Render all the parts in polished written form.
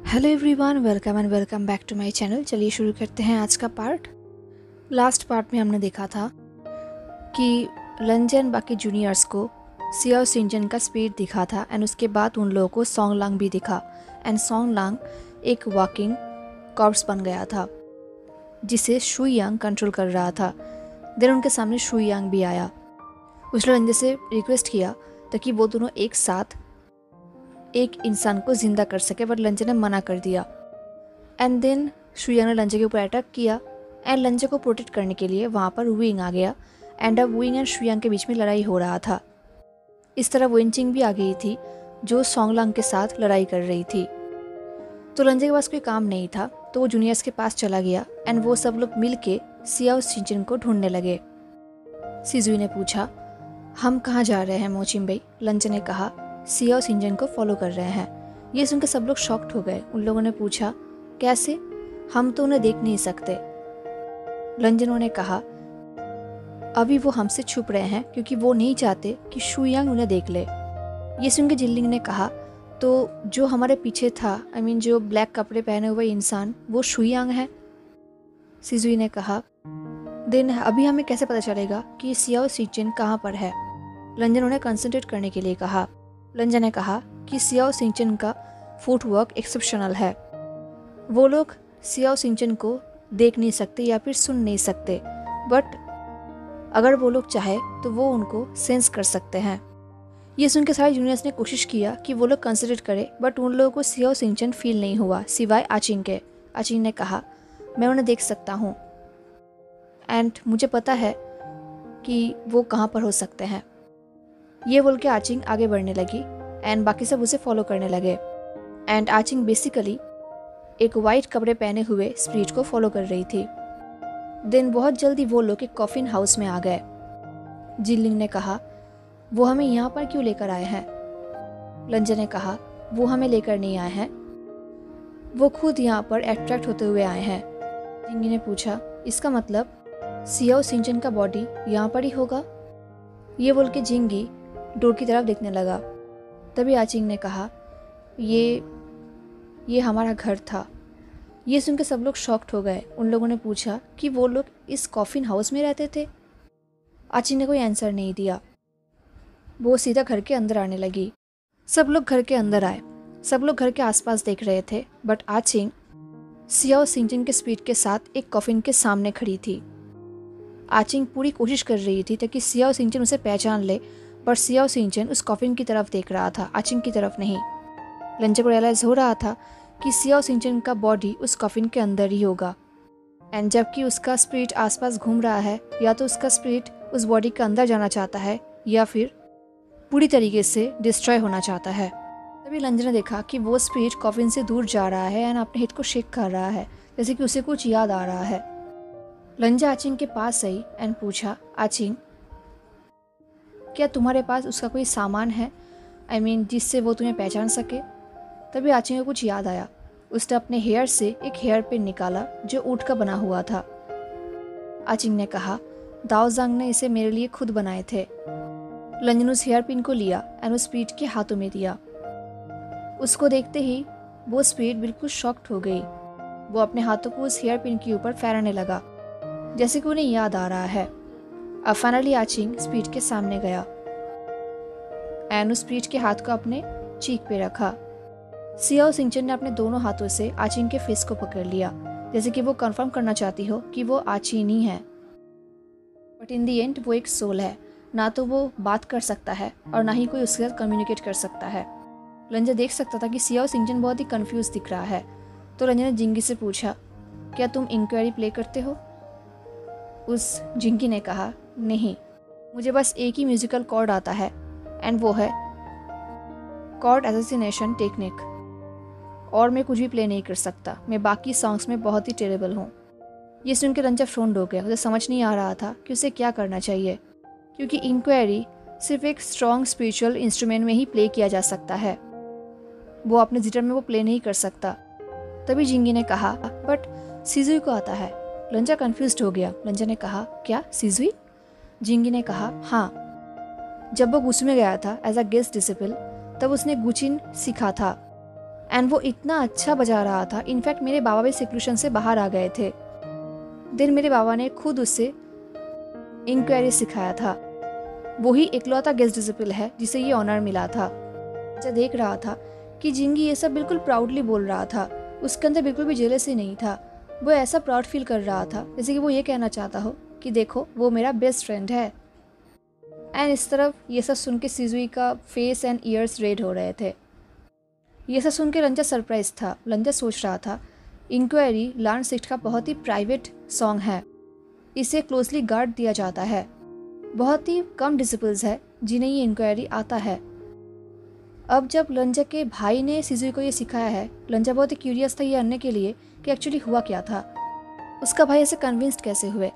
Hello everyone, welcome back to my channel. चलिए शुरू करते हैं आज का पार्ट। लास्ट पार्ट में हमने देखा था कि लंजन बाकी जूनियर्स को सियाओ सिंजन का स्पीड दिखा था एंड उसके बाद उन लोगों को सोंगलांग भी दिखा एंड सोंगलांग एक वॉकिंग कॉर्प्स बन गया था जिसे शुयांग कंट्रोल कर रहा था। देन उनके सामने शुयांग भी आया। उसने लंजन से रिक्वेस्ट किया ताकि वो दोनों एक साथ एक इंसान को जिंदा कर सके, बट लंजे ने मना कर दिया। एंड देन शुयांग ने लंजे के ऊपर अटैक किया एंड लंजे को प्रोटेक्ट करने के लिए वहाँ पर विंग आ गया एंड अब विंग एंड शुयांग के बीच में लड़ाई हो रहा था। इस तरह वेंचिंग भी आ गई थी जो सोंगलांग के साथ लड़ाई कर रही थी। तो लंजे के पास कोई काम नहीं था तो वो जूनियर्स के पास चला गया एंड वो सब लोग मिल के सियाओ सिंजन को ढूंढने लगे। सिजुई ने पूछा, हम कहाँ जा रहे हैं मोचिम्बई? लंजे ने कहा, सियाओ सिंजन को फॉलो कर रहे हैं। ये सुनकर सब लोग शॉक्ड हो गए। उन लोगों ने पूछा, कैसे? हम तो उन्हें देख नहीं सकते। लंजनों ने कहा, अभी वो हमसे छुप रहे हैं क्योंकि वो नहीं चाहते कि शुयांग उन्हें देख ले। ये सुनकर जिनलिंग ने कहा, तो जो हमारे पीछे था, जो ब्लैक कपड़े पहने हुए इंसान, वो शुयांग है? सिजुई ने कहा, देन अभी हमें कैसे पता चलेगा कि सियाओ सिंजन कहाँ पर है? लंजन उन्हें कंसंट्रेट करने के लिए कहा। लंजन ने कहा कि सियाओ सिंचन का फुटवर्क एक्सेप्शनल है। वो लोग सियाओ सिंचन को देख नहीं सकते या फिर सुन नहीं सकते, बट अगर वो लोग चाहे तो वो उनको सेंस कर सकते हैं। ये सुन के सारे जूनियर्स ने कोशिश किया कि वो लोग कंसिडर करें, बट उन लोगों को सियाओ सिंचन फील नहीं हुआ सिवाय आचिंग के। आचिंग ने कहा, मैं उन्हें देख सकता हूँ एंड मुझे पता है कि वो कहाँ पर हो सकते हैं। ये बोल के आचिंग आगे बढ़ने लगी एंड बाकी सब उसे फॉलो करने लगे। एंड आचिंग बेसिकली एक वाइट कपड़े पहने हुए स्प्रिट को फॉलो कर रही थी। देन बहुत जल्दी वो लोग एक कॉफिन हाउस में आ गए। जिनलिंग ने कहा, वो हमें यहाँ पर क्यों लेकर आए हैं? लंजन ने कहा, वो हमें लेकर नहीं आए हैं, वो खुद यहाँ पर अट्रैक्ट होते हुए आए हैं। जिंगी ने पूछा, इसका मतलब सियाओ सिंचन का बॉडी यहाँ पर ही होगा? ये बोल के जिंगी डोर की तरफ देखने लगा। तभी आचिंग ने कहा, ये हमारा घर था। ये सुनकर सब लोग शॉक्ड हो गए। उन लोगों ने पूछा कि वो लोग इस कॉफिन हाउस में रहते थे? आचिंग ने कोई आंसर नहीं दिया। वो सीधा घर के अंदर आने लगी। सब लोग घर के अंदर आए। सब लोग घर के आसपास देख रहे थे, बट आचिंग सियाओ सिंजन के स्पीड के साथ एक कॉफिन के सामने खड़ी थी। आचिंग पूरी कोशिश कर रही थी ताकि सियाओ सिंजन उसे पहचान ले, पर सियाओ सिंजन उस कॉफिन की तरफ देख रहा था, आचिंग की तरफ नहीं। लंजे को रियलाइज हो रहा था कि सियाओ सिंजन का बॉडी उस कॉफिन के अंदर ही होगा एंड जबकि उसका स्पिरिट आसपास घूम रहा है, या तो उसका स्पिरिट उस बॉडी के अंदर जाना चाहता है या फिर पूरी तरीके से डिस्ट्रॉय होना चाहता है। तभी लंजे ने देखा कि वो स्पिरिट कॉफिन से दूर जा रहा है एंड अपने हित को शेक कर रहा है, जैसे कि उसे कुछ याद आ रहा है। लंजा आचिंग के पास आई एंड पूछा, आचिंग, क्या तुम्हारे पास उसका कोई सामान है, जिससे वो तुम्हें पहचान सके? तभी आचिंग को कुछ याद आया। उसने अपने हेयर से एक हेयर पिन निकाला जो ऊँट का बना हुआ था। आचिंग ने कहा, दाओजांग ने इसे मेरे लिए खुद बनाए थे। लंजन उस हेयर पिन को लिया एंड उस स्पीड के हाथों में दिया। उसको देखते ही वो स्पीड बिल्कुल शॉक्ड हो गई। वो अपने हाथों को उस हेयर पिन के ऊपर फहराने लगा, जैसे कि उन्हें याद आ रहा है। अब फाइनली आचिंग स्पीड के सामने गया एंड उस स्पीड के हाथ को अपने चीक पे रखा। सियाओ सिंचन ने अपने दोनों हाथों से आचिंग के फेस को पकड़ लिया, जैसे कि वो कंफर्म करना चाहती हो कि वो आचिंग ही है। बट इन दी एंड वो एक सोल है, ना तो वो बात कर सकता है और ना ही कोई उसके साथ कम्युनिकेट कर सकता है। लंजा देख सकता था कि सियाओ सिंचन बहुत ही कंफ्यूज दिख रहा है। तो लंजा ने जिंगी से पूछा, क्या तुम इंक्वायरी प्ले करते हो? उस जिंगी ने कहा, नहीं, मुझे बस एक ही म्यूजिकल कॉर्ड आता है एंड वो है कॉर्ड एसोसिनेशन टेक्निक, और मैं कुछ भी प्ले नहीं कर सकता। मैं बाकी सॉन्ग्स में बहुत ही टेरेबल हूँ। ये सुनकर रंजा फ्रोंड हो गया। उसे समझ नहीं आ रहा था कि उसे क्या करना चाहिए, क्योंकि इंक्वायरी सिर्फ एक स्ट्रॉन्ग स्पिरिचुअल इंस्ट्रूमेंट में ही प्ले किया जा सकता है। वो अपने जिटर में वो प्ले नहीं कर सकता। तभी जिंगी ने कहा, बट सिजुई को आता है। लंजा कंफ्यूज्ड हो गया। लंजा ने कहा, क्या सिजुई? जिंगी ने कहा, हाँ, जब वो गुसु में गया था एज अ गेस्ट डिसिपल, तब उसने गुचिन सीखा था एंड वो इतना अच्छा बजा रहा था, इनफैक्ट मेरे बाबा भी सिक्लूशन से बाहर आ गए थे। देन मेरे बाबा ने खुद उसे इंक्वायरी सिखाया था। वही इकलौता गेस्ट डिसिपल है जिसे ये ऑनर मिला था। बच्चा देख रहा था कि जिंगी ये सब बिल्कुल प्राउडली बोल रहा था, उसके अंदर बिल्कुल भी जेलसी नहीं था। वो ऐसा प्राउड फील कर रहा था जैसे कि वो ये कहना चाहता हो कि देखो वो मेरा बेस्ट फ्रेंड है। एंड इस तरफ ये सब सुन के सिजुई का फेस एंड ईयर्स रेड हो रहे थे। ये सब सुन के रंजा सरप्राइज था। रंजा सोच रहा था इंक्वायरी लार्न सिक्ट का बहुत ही प्राइवेट सॉन्ग है, इसे क्लोजली गार्ड दिया जाता है। बहुत ही कम डिसिपल्स है जिन्हें ये इंक्वायरी आता है। अब जब लंजा के भाई ने सिजुई को ये सिखाया है, लंजा बहुत ही क्यूरियस था ये जानने के लिए कि एक्चुअली हुआ क्या था, उसका भाई ऐसे कन्विंस्ड कैसे हुए।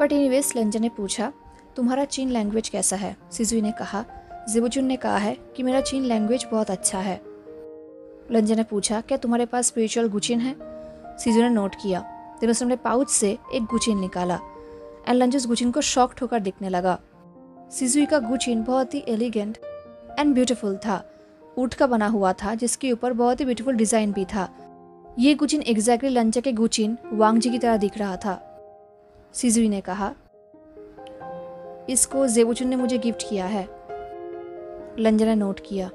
बट एनीवेज लंजा ने पूछा तुम्हारा चीन लैंग्वेज कैसा है। सिजुई ने कहा जिबुचुन ने कहा है कि मेरा चीन लैंग्वेज बहुत अच्छा है। लंजा ने पूछा क्या तुम्हारे पास स्पिरिचुअल गुचिन है। सिजुई ने नोट किया। फिर उसने अपने पाउच से एक गुचिन निकाला एंड लंजा उस गुचिन को शॉक्ड होकर देखने लगा। सिजुई का गुचिन बहुत ही एलिगेंट एंड ब्यूटीफुल था। ऊंट का बना हुआ था जिसके ऊपर बहुत ही ब्यूटीफुल डिजाइन भी था। ये गुचिन एग्जैक्टली लंजा के गुचिन वांगजी की तरह दिख रहा था। सिजुई ने कहा इसको जेबुचुन ने मुझे गिफ्ट किया है। लंजा ने नोट किया।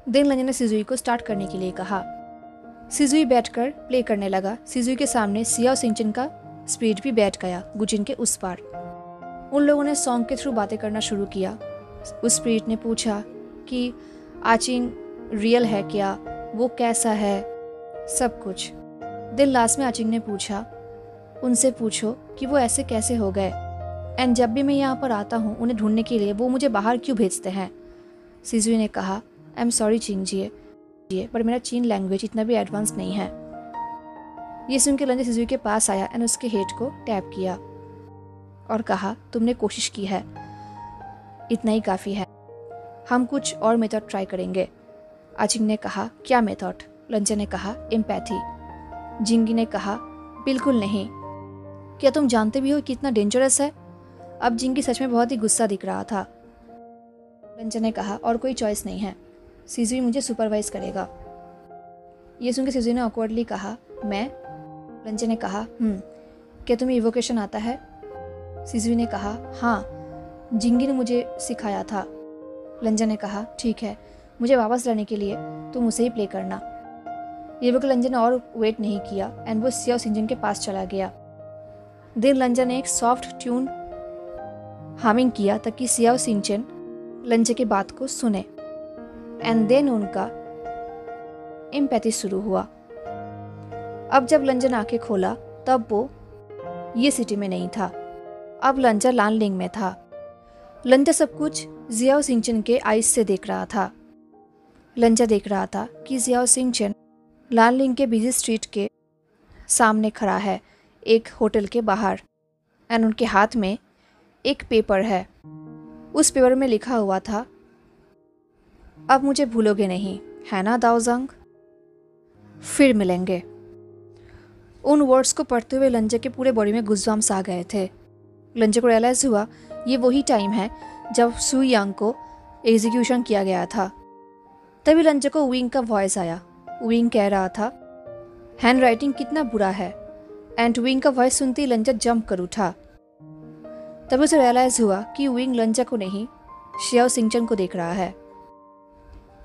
देन लंजा ने सिजुई को स्टार्ट करने के लिए कहा। सिजुई बैठकर प्ले करने लगा। सिजुई के सामने सियाओ सिंचन का स्पीड भी बैठ गया गुचिन के उस पार। उन लोगों ने सॉन्ग के थ्रू बातें करना शुरू किया। उस स्पीड ने पूछा कि आचिंग रियल है क्या, वो कैसा है, सब कुछ। देन लास्ट में आचिंग ने पूछा उनसे पूछो कि वो ऐसे कैसे हो गए, एंड जब भी मैं यहाँ पर आता हूँ उन्हें ढूंढने के लिए वो मुझे बाहर क्यों भेजते हैं। सिजुई ने कहा आई एम सॉरी चिंगजिए, पर मेरा चीन लैंग्वेज इतना भी एडवांस नहीं है। ये सुन के लंजा सिजुई के पास आया एंड उसके हेड को टैप किया और कहा तुमने कोशिश की है, इतना ही काफ़ी है, हम कुछ और मेथड ट्राई करेंगे। आचिंग ने कहा क्या मेथड। लंजा ने कहा एम्पैथी। जिंगी ने कहा बिल्कुल नहीं, क्या तुम जानते भी हो कितना डेंजरस है। अब जिंगी सच में बहुत ही गुस्सा दिख रहा था। लंजा ने कहा और कोई चॉइस नहीं है, सिजुई मुझे सुपरवाइज करेगा। ये सुन के सिजुई ने ऑकवर्डली कहा मैं। लंजा ने कहा क्या तुम्हें इवोकेशन आता है। सिजुई ने कहा हाँ, जिंगी ने मुझे सिखाया था। लंजा ने कहा ठीक है, मुझे वापस लाने के लिए तुम उसे ही प्ले करना। ये वक्त लंजा ने और वेट नहीं किया एंड वो सियाओ सिंचन के पास चला गया। देन लंजा ने एक सॉफ्ट ट्यून हामिंग किया ताकि सियाओ सिंचन लंजा की बात को सुने एंड देन उनका एम्पैथी शुरू हुआ। अब जब लंजा ने आंखें खोला तब वो ये सिटी में नहीं था, अब लंजा लानलिंग में था। लंजा सब कुछ जियाओ सिंचन के आइज से देख रहा था। लंजा देख रहा था कि जियाओ सिंचन लानलिंग के बिजी स्ट्रीट के सामने खड़ा है एक होटल के बाहर एंड उनके हाथ में एक पेपर है। उस पेपर में लिखा हुआ था अब मुझे भूलोगे नहीं, है ना दाओजंग, फिर मिलेंगे। उन वर्ड्स को पढ़ते हुए लंजा के पूरे बॉडी में गुज़बाम्स आ गए थे। लंजा को रियलाइज़ हुआ ये वही टाइम है जब सु यांग को एग्जीक्यूशन किया गया था। तभी लंजा को विंग का वॉइस आया। विंग कह रहा था हैंड राइटिंग कितना बुरा है, एंड विंग का वॉइस सुनते ही लंजा जंप कर उठा। तभी उसे रियलाइज़ हुआ कि विंग लंजा को नहीं सियाओ सिंचन को देख रहा है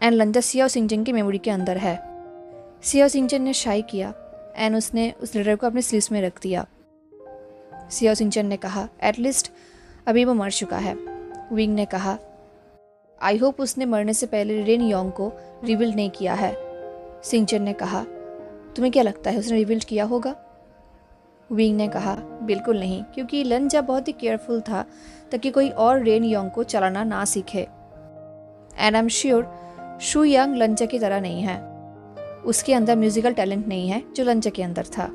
एंड लंजा सियाओ सिंचन की मेमोरी के अंदर है। सियाओ सिंचन ने शाई किया एंड उसने उस लेटर को अपने स्लीव्स में रख दिया। सियाओ सिंचन ने कहा एटलीस्ट अभी वो मर चुका है। विंग ने कहा आई होप उसने मरने से पहले रेन योंग को रिवील नहीं किया है। सिंचन ने कहा तुम्हें क्या लगता है उसने रिवील किया होगा। विंग ने कहा बिल्कुल नहीं, क्योंकि लंजा बहुत ही केयरफुल था ताकि कोई और रेन योंग को चलाना ना सीखे। एंड आई एम श्योर शु यांग लंजा की तरह नहीं है, उसके अंदर म्यूजिकल टैलेंट नहीं है जो लंजा के अंदर था।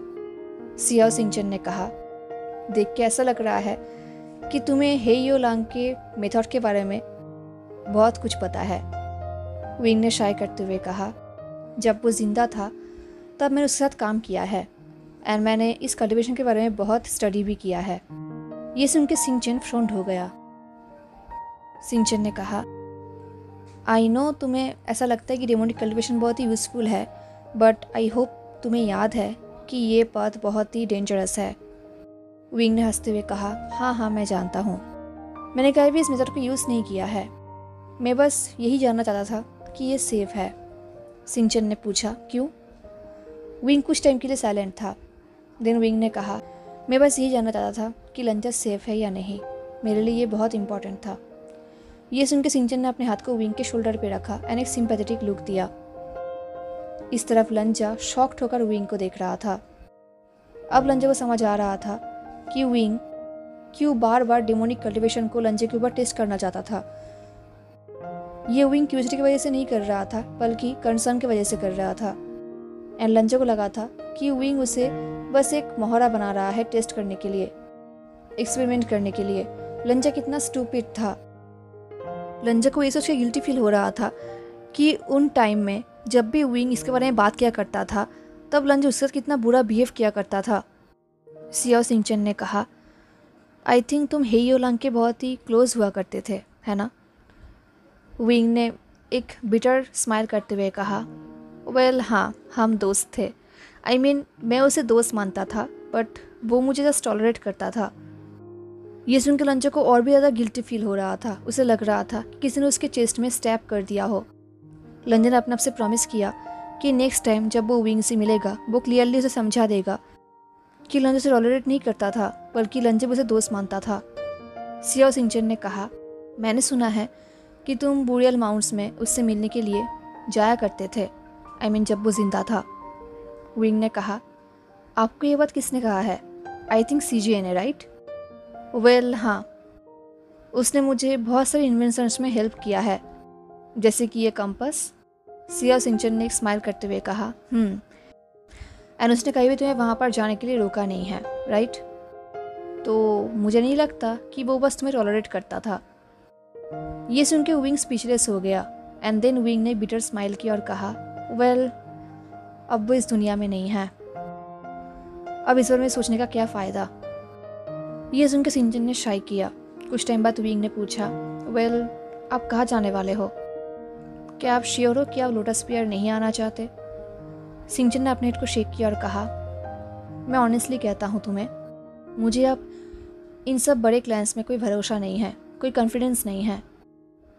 सियाओ सिंचन ने कहा देख के ऐसा लग रहा है कि तुम्हें हेयो लांग के मेथड के बारे में बहुत कुछ पता है। विंग ने शाय करते हुए कहा जब वो जिंदा था तब मैंने उसके साथ काम किया है एंड मैंने इस कल्टिवेशन के बारे में बहुत स्टडी भी किया है। ये सुन के सिंचन फ्रॉन्ट हो गया। सिंचन ने कहा आई नो तुम्हें ऐसा लगता है कि डेमोनिक कल्टिवेशन बहुत ही यूज़फुल है, बट आई होप तुम्हें याद है कि ये पथ बहुत ही डेंजरस है। विंग ने हंसते हुए कहा, हाँ हाँ मैं जानता हूँ, मैंने कभी भी इस मेथड को यूज़ नहीं किया है, मैं बस यही जानना चाहता था कि ये सेफ़ है। सिंचन ने पूछा, क्यों? विंग कुछ टाइम के लिए साइलेंट था। देन विंग ने कहा, मैं बस यही जानना चाहता था कि लंचा सेफ़ है या नहीं, मेरे लिए ये बहुत इंपॉर्टेंट था। ये सुन के सिंचन ने अपने हाथ को विंग के शोल्डर पे रखा एंड एक सिंपैथेटिक लुक दिया। इस तरफ लंजा शॉक्ड होकर विंग को देख रहा था। अब लंजा को समझ आ रहा था कि विंग क्यों बार बार डेमोनिक कल्टिवेशन को लंजे के ऊपर टेस्ट करना चाहता था। ये विंग क्यूरियोसिटी की वजह से नहीं कर रहा था, बल्कि कंसर्न की वजह से कर रहा था। एंड लंजा को लगा था कि विंग उसे बस एक मोहरा बना रहा है टेस्ट करने के लिए, एक्सपेरिमेंट करने के लिए। लंजा कितना स्टूपिड था। लंजा को ये सोच के गिल्टी फील हो रहा था कि उन टाइम में जब भी विंग इसके बारे में बात किया करता था, तब लंजा उसके साथ कितना बुरा बिहेव किया करता था। सियाओ सिंचन ने कहा, आई थिंक तुम हेयो लंग के बहुत ही क्लोज हुआ करते थे, है ना? विंग ने एक बिटर स्माइल करते हुए कहा, वेल हाँ, हम दोस्त थे। आई मीन मैं उसे दोस्त मानता था, बट वो मुझे जस्ट टॉलरेट करता था। ये सुन के लंचा को और भी ज़्यादा गिल्टी फील हो रहा था। उसे लग रहा था कि किसी ने उसके चेस्ट में स्टैब कर दिया हो। लंजा ने अपने आप से प्रॉमिस किया कि नेक्स्ट टाइम जब वो विंग से मिलेगा, वो क्लियरली उसे समझा देगा कि लंजा उसे टॉलरेट नहीं करता था, बल्कि लंजा उसे दोस्त मानता था। सियाओ सिंचन ने कहा, मैंने सुना है कि तुम बुरियल माउंट्स में उससे मिलने के लिए जाया करते थे, आई मीन जब वो जिंदा था। विंग ने कहा, आपको ये बात किसने कहा है? आई थिंक सीजे ने, राइट? वेल हाँ, उसने मुझे बहुत सारे इन्वेंशंस में हेल्प किया है, जैसे कि ये कंपास। सियाओ सिंचन ने एक स्माइल करते हुए कहा, एंड उसने कहीं भी तुम्हें वहाँ पर जाने के लिए रोका नहीं है, राइट? तो मुझे नहीं लगता कि वो बस तुम्हें टॉलरेट करता था। ये सुन के विंग स्पीचलेस हो गया। एंड देन विंग ने बिटर स्माइल किया और कहा, वेल अब वो इस दुनिया में नहीं है, अब इस बारे में सोचने का क्या फ़ायदा। ये सुन के सिंचन ने शाई किया। कुछ टाइम बाद विंग ने पूछा, वेल आप कहाँ जाने वाले हो? क्या आप श्योर हो कि आप लोटस पियर नहीं आना चाहते? सिंचन ने अपने हेड को शेक किया और कहा, मैं ऑनेस्टली कहता हूँ तुम्हें, मुझे अब इन सब बड़े क्लैंस में कोई भरोसा नहीं है, कोई कॉन्फिडेंस नहीं है।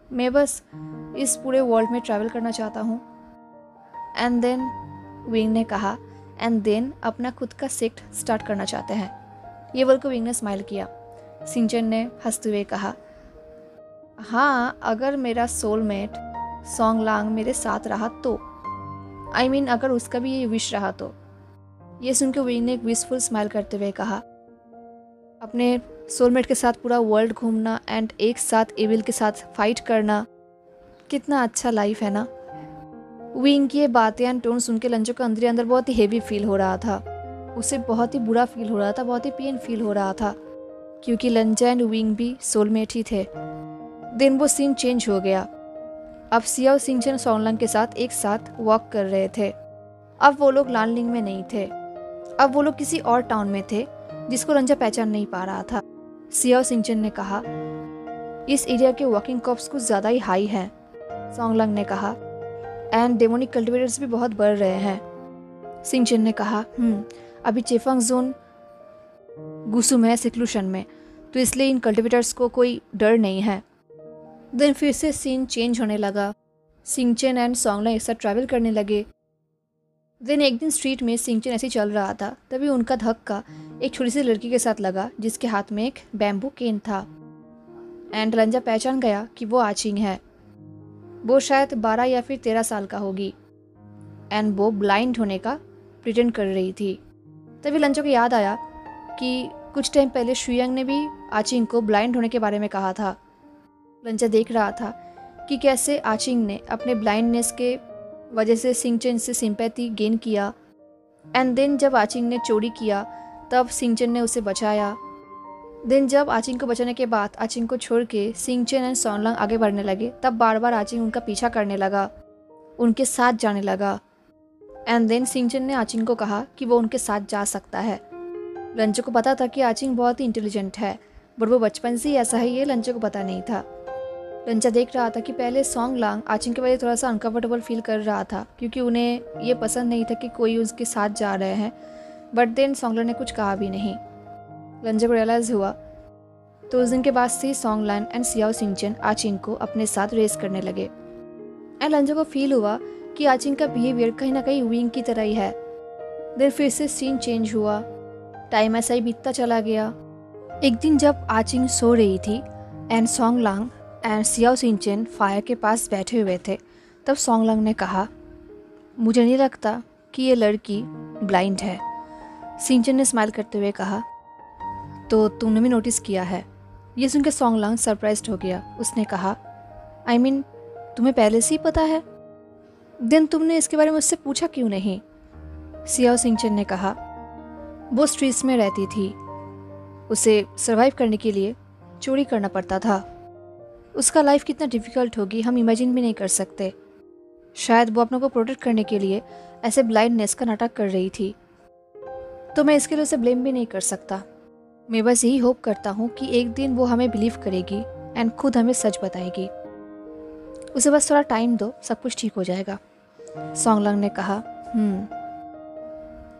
मैं बस इस पूरे वर्ल्ड में ट्रैवल करना चाहता हूँ। एंड देन विंग ने कहा, एंड देन अपना खुद का सेक्ट स्टार्ट करना चाहते हैं। ये बोल को विंग ने स्माइल किया। सिंचन ने हंसते हुए कहा, हाँ अगर मेरा सोलमेट सॉन्गलांग मेरे साथ रहा तो, आई मीन अगर उसका भी ये विश रहा तो। ये सुनकर विंग ने एक विशफुल स्माइल करते हुए कहा, अपने सोलमेट के साथ पूरा वर्ल्ड घूमना एंड एक साथ एविल के साथ फाइट करना, कितना अच्छा लाइफ है ना। विंग की ये बातें एंड टोन सुन के लंचो को अंदर अंदर बहुत ही हेवी फील हो रहा था। उसे बहुत ही बुरा फील हो रहा था, बहुत ही पेन फील हो रहा था, क्योंकि लंचा एंड विंग भी सोलमेट ही थे। दिन वो सीन चेंज हो गया। अब सियाओ सिंचन सॉन्गलांग के साथ एक साथ वॉक कर रहे थे। अब वो लोग लानलिंग में नहीं थे, अब वो लोग किसी और टाउन में थे जिसको लंचा पहचान नहीं पा रहा था। सियाओ सिंचन ने कहा, इस एरिया के वॉकिंग कॉप्स कुछ ज़्यादा ही हाई हैं। सॉन्गलांग ने कहा, एंड डेमोनिक कल्टिवेटर्स भी बहुत बढ़ रहे हैं। सिंचन ने कहा, अभी चेफंग जोन गुसुम है सिक्लूशन में, तो इसलिए इन कल्टिवेटर्स को कोई डर नहीं है। देन फिर से सीन चेंज होने लगा। सिंचन एंड सॉन्गलांग एक साथ ट्रैवल करने लगे। देन एक दिन स्ट्रीट में सिंचन ऐसे ही चल रहा था, तभी उनका धक्का एक छोटी सी लड़की के साथ लगा जिसके हाथ में एक बैम्बू केन था। एंड लंजा पहचान गया कि वो आचिंग है। वो शायद 12 या फिर 13 साल का होगी एंड वो ब्लाइंड होने का प्रिटेंड कर रही थी। तभी लंजा को याद आया कि कुछ टाइम पहले शुयांग ने भी आचिंग को ब्लाइंड होने के बारे में कहा था। लंजा देख रहा था कि कैसे आचिंग ने अपने ब्लाइंडनेस के वजह से सिंचन से सिंपैथी गेन किया। एंड देन जब आचिंग ने चोरी किया तब सिंचन ने उसे बचाया। देन जब आचिंग को बचाने के बाद आचिंग को छोड़ के सिंचन एंड सॉन्गलांग आगे बढ़ने लगे, तब बार बार आचिंग उनका पीछा करने लगा, उनके साथ जाने लगा। एंड देन सिंचन ने आचिंग को कहा कि वो उनके साथ जा सकता है। लंचो को पता था कि आचिंग बहुत ही इंटेलिजेंट है, बट वो बचपन से ही ऐसा है, ये लंचो को पता नहीं था। लंजा देख रहा था कि पहले सॉन्ग लांग आचिंग के वजह थोड़ा सा अनकम्फर्टेबल फील कर रहा था, क्योंकि उन्हें ये पसंद नहीं था कि कोई उसके साथ जा रहे हैं। बट देन सॉन्गलर ने कुछ कहा भी नहीं। लंजा को रियलाइज़ हुआ तो उस दिन के बाद से सॉन्गलान एंड सियाओ सिंचन आचिंग को अपने साथ रेस करने लगे। एंड लंजा को फील हुआ कि आचिंग का बिहेवियर कहीं ना कहीं विंग की तरह ही है। देर फिर से सीन चेंज हुआ, टाइम ऐसा ही बीतता चला गया। एक दिन जब आचिंग सो रही थी एंड सॉन्गलांग एंड सियाओ सिंचन फायर के पास बैठे हुए थे, तब सॉन्गलांग ने कहा, मुझे नहीं लगता कि ये लड़की ब्लाइंड है। सिंचन ने स्माइल करते हुए कहा, तो तुमने भी नोटिस किया है? ये सुनकर सॉन्गलांग सरप्राइज्ड हो गया। उसने कहा, आई मीन तुम्हें पहले से ही पता है? देन तुमने इसके बारे में मुझसे पूछा क्यों नहीं? सियाओ सिंचन ने कहा, वो स्ट्रीट्स में रहती थी, उसे सरवाइव करने के लिए चोरी करना पड़ता था। उसका लाइफ कितना डिफ़िकल्ट होगी हम इमेजिन भी नहीं कर सकते। शायद वो अपनों को प्रोटेक्ट करने के लिए ऐसे ब्लाइंडनेस का नाटक कर रही थी, तो मैं इसके लिए उसे ब्लेम भी नहीं कर सकता। मैं बस यही होप करता हूँ कि एक दिन वो हमें बिलीव करेगी एंड खुद हमें सच बताएगी। उसे बस थोड़ा टाइम दो, सब कुछ ठीक हो जाएगा। सॉन्गलांग ने कहा,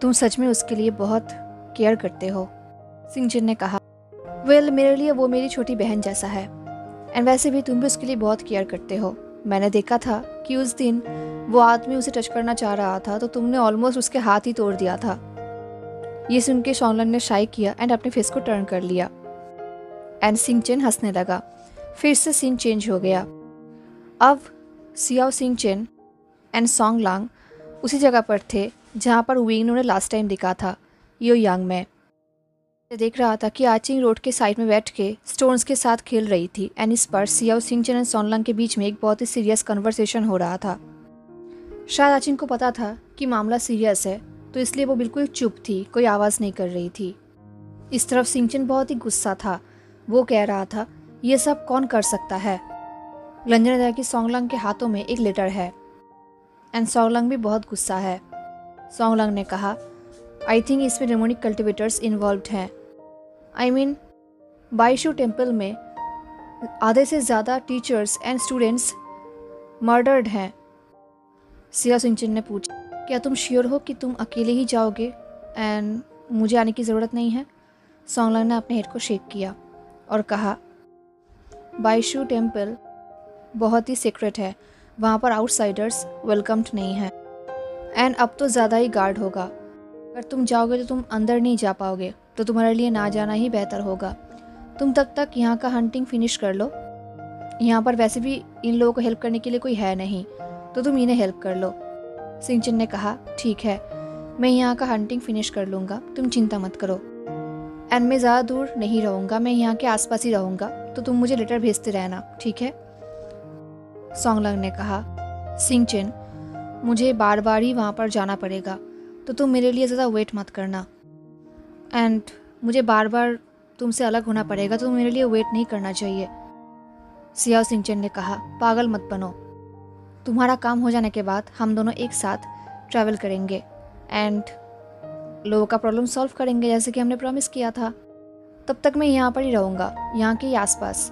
तुम सच में उसके लिए बहुत केयर करते हो। सिंचन ने कहा, वेल मेरे लिए वो मेरी छोटी बहन जैसा है, एंड वैसे भी तुम भी उसके लिए बहुत केयर करते हो। मैंने देखा था कि उस दिन वो आदमी उसे टच करना चाह रहा था तो तुमने ऑलमोस्ट उसके हाथ ही तोड़ दिया था। ये सुन के सॉन्गलांग ने शाई किया एंड अपने फेस को टर्न कर लिया एंड सिंचन हंसने लगा। फिर से सीन चेंज हो गया। अब सियाओ सिंचन एंड सॉन्गलांग उसी जगह पर थे जहाँ पर विंग ने उन्हें लास्ट टाइम दिखा था, योयांग में। देख रहा था कि आचिंग रोड के साइड में बैठ के स्टोन्स के साथ खेल रही थी एंड इस पर सियाओ सिंचन एंड सॉन्गलांग के बीच में एक बहुत ही सीरियस कन्वर्सेशन हो रहा था। शायद आचिंग को पता था कि मामला सीरियस है, तो इसलिए वो बिल्कुल चुप थी, कोई आवाज़ नहीं कर रही थी। इस तरफ सिंचन बहुत ही गुस्सा था। वो कह रहा था, ये सब कौन कर सकता है? लंजा ने देखा कि सॉन्गलांग के हाथों में एक लेटर है एंड सॉन्गलांग भी बहुत गुस्सा है। सॉन्गलांग ने कहा, आई थिंक इसमें डेमोनिक कल्टिवेटर्स इन्वॉल्व्ड हैं। आई मीन बाइशू टेम्पल में आधे से ज़्यादा टीचर्स एंड स्टूडेंट्स मर्डर्ड हैं। सियाओ सिंचन ने पूछा, क्या तुम श्योर हो कि तुम अकेले ही जाओगे एंड मुझे आने की ज़रूरत नहीं है? सॉन्गलांग ने अपने हेड को शेक किया और कहा, बाइशू टेम्पल बहुत ही सीक्रेट है, वहाँ पर आउटसाइडर्स वेलकम्ड नहीं हैं एंड अब तो ज़्यादा ही गार्ड होगा। अगर तुम जाओगे तो तुम अंदर नहीं जा पाओगे, तो तुम्हारे लिए ना जाना ही बेहतर होगा। तुम तब तक यहाँ का हंटिंग फिनिश कर लो। यहाँ पर वैसे भी इन लोगों को हेल्प करने के लिए कोई है नहीं, तो तुम इन्हें हेल्प कर लो। सिंचन ने कहा, ठीक है, मैं यहाँ का हंटिंग फिनिश कर लूँगा, तुम चिंता मत करो। एंड मैं ज़्यादा दूर नहीं रहूँगा, मैं यहाँ के आसपास ही रहूँगा, तो तुम मुझे लेटर भेजते रहना, ठीक है? सॉन्गलांग ने कहा, सिंचन मुझे बार बार ही वहाँ पर जाना पड़ेगा, तो तुम मेरे लिए ज़्यादा वेट मत करना। एंड मुझे बार बार तुमसे अलग होना पड़ेगा, तो मेरे लिए वेट नहीं करना चाहिए। सियाओ सिंचन ने कहा, पागल मत बनो, तुम्हारा काम हो जाने के बाद हम दोनों एक साथ ट्रैवल करेंगे एंड लोगों का प्रॉब्लम सॉल्व करेंगे जैसे कि हमने प्रॉमिस किया था। तब तक मैं यहाँ पर ही रहूँगा, यहाँ के आसपास,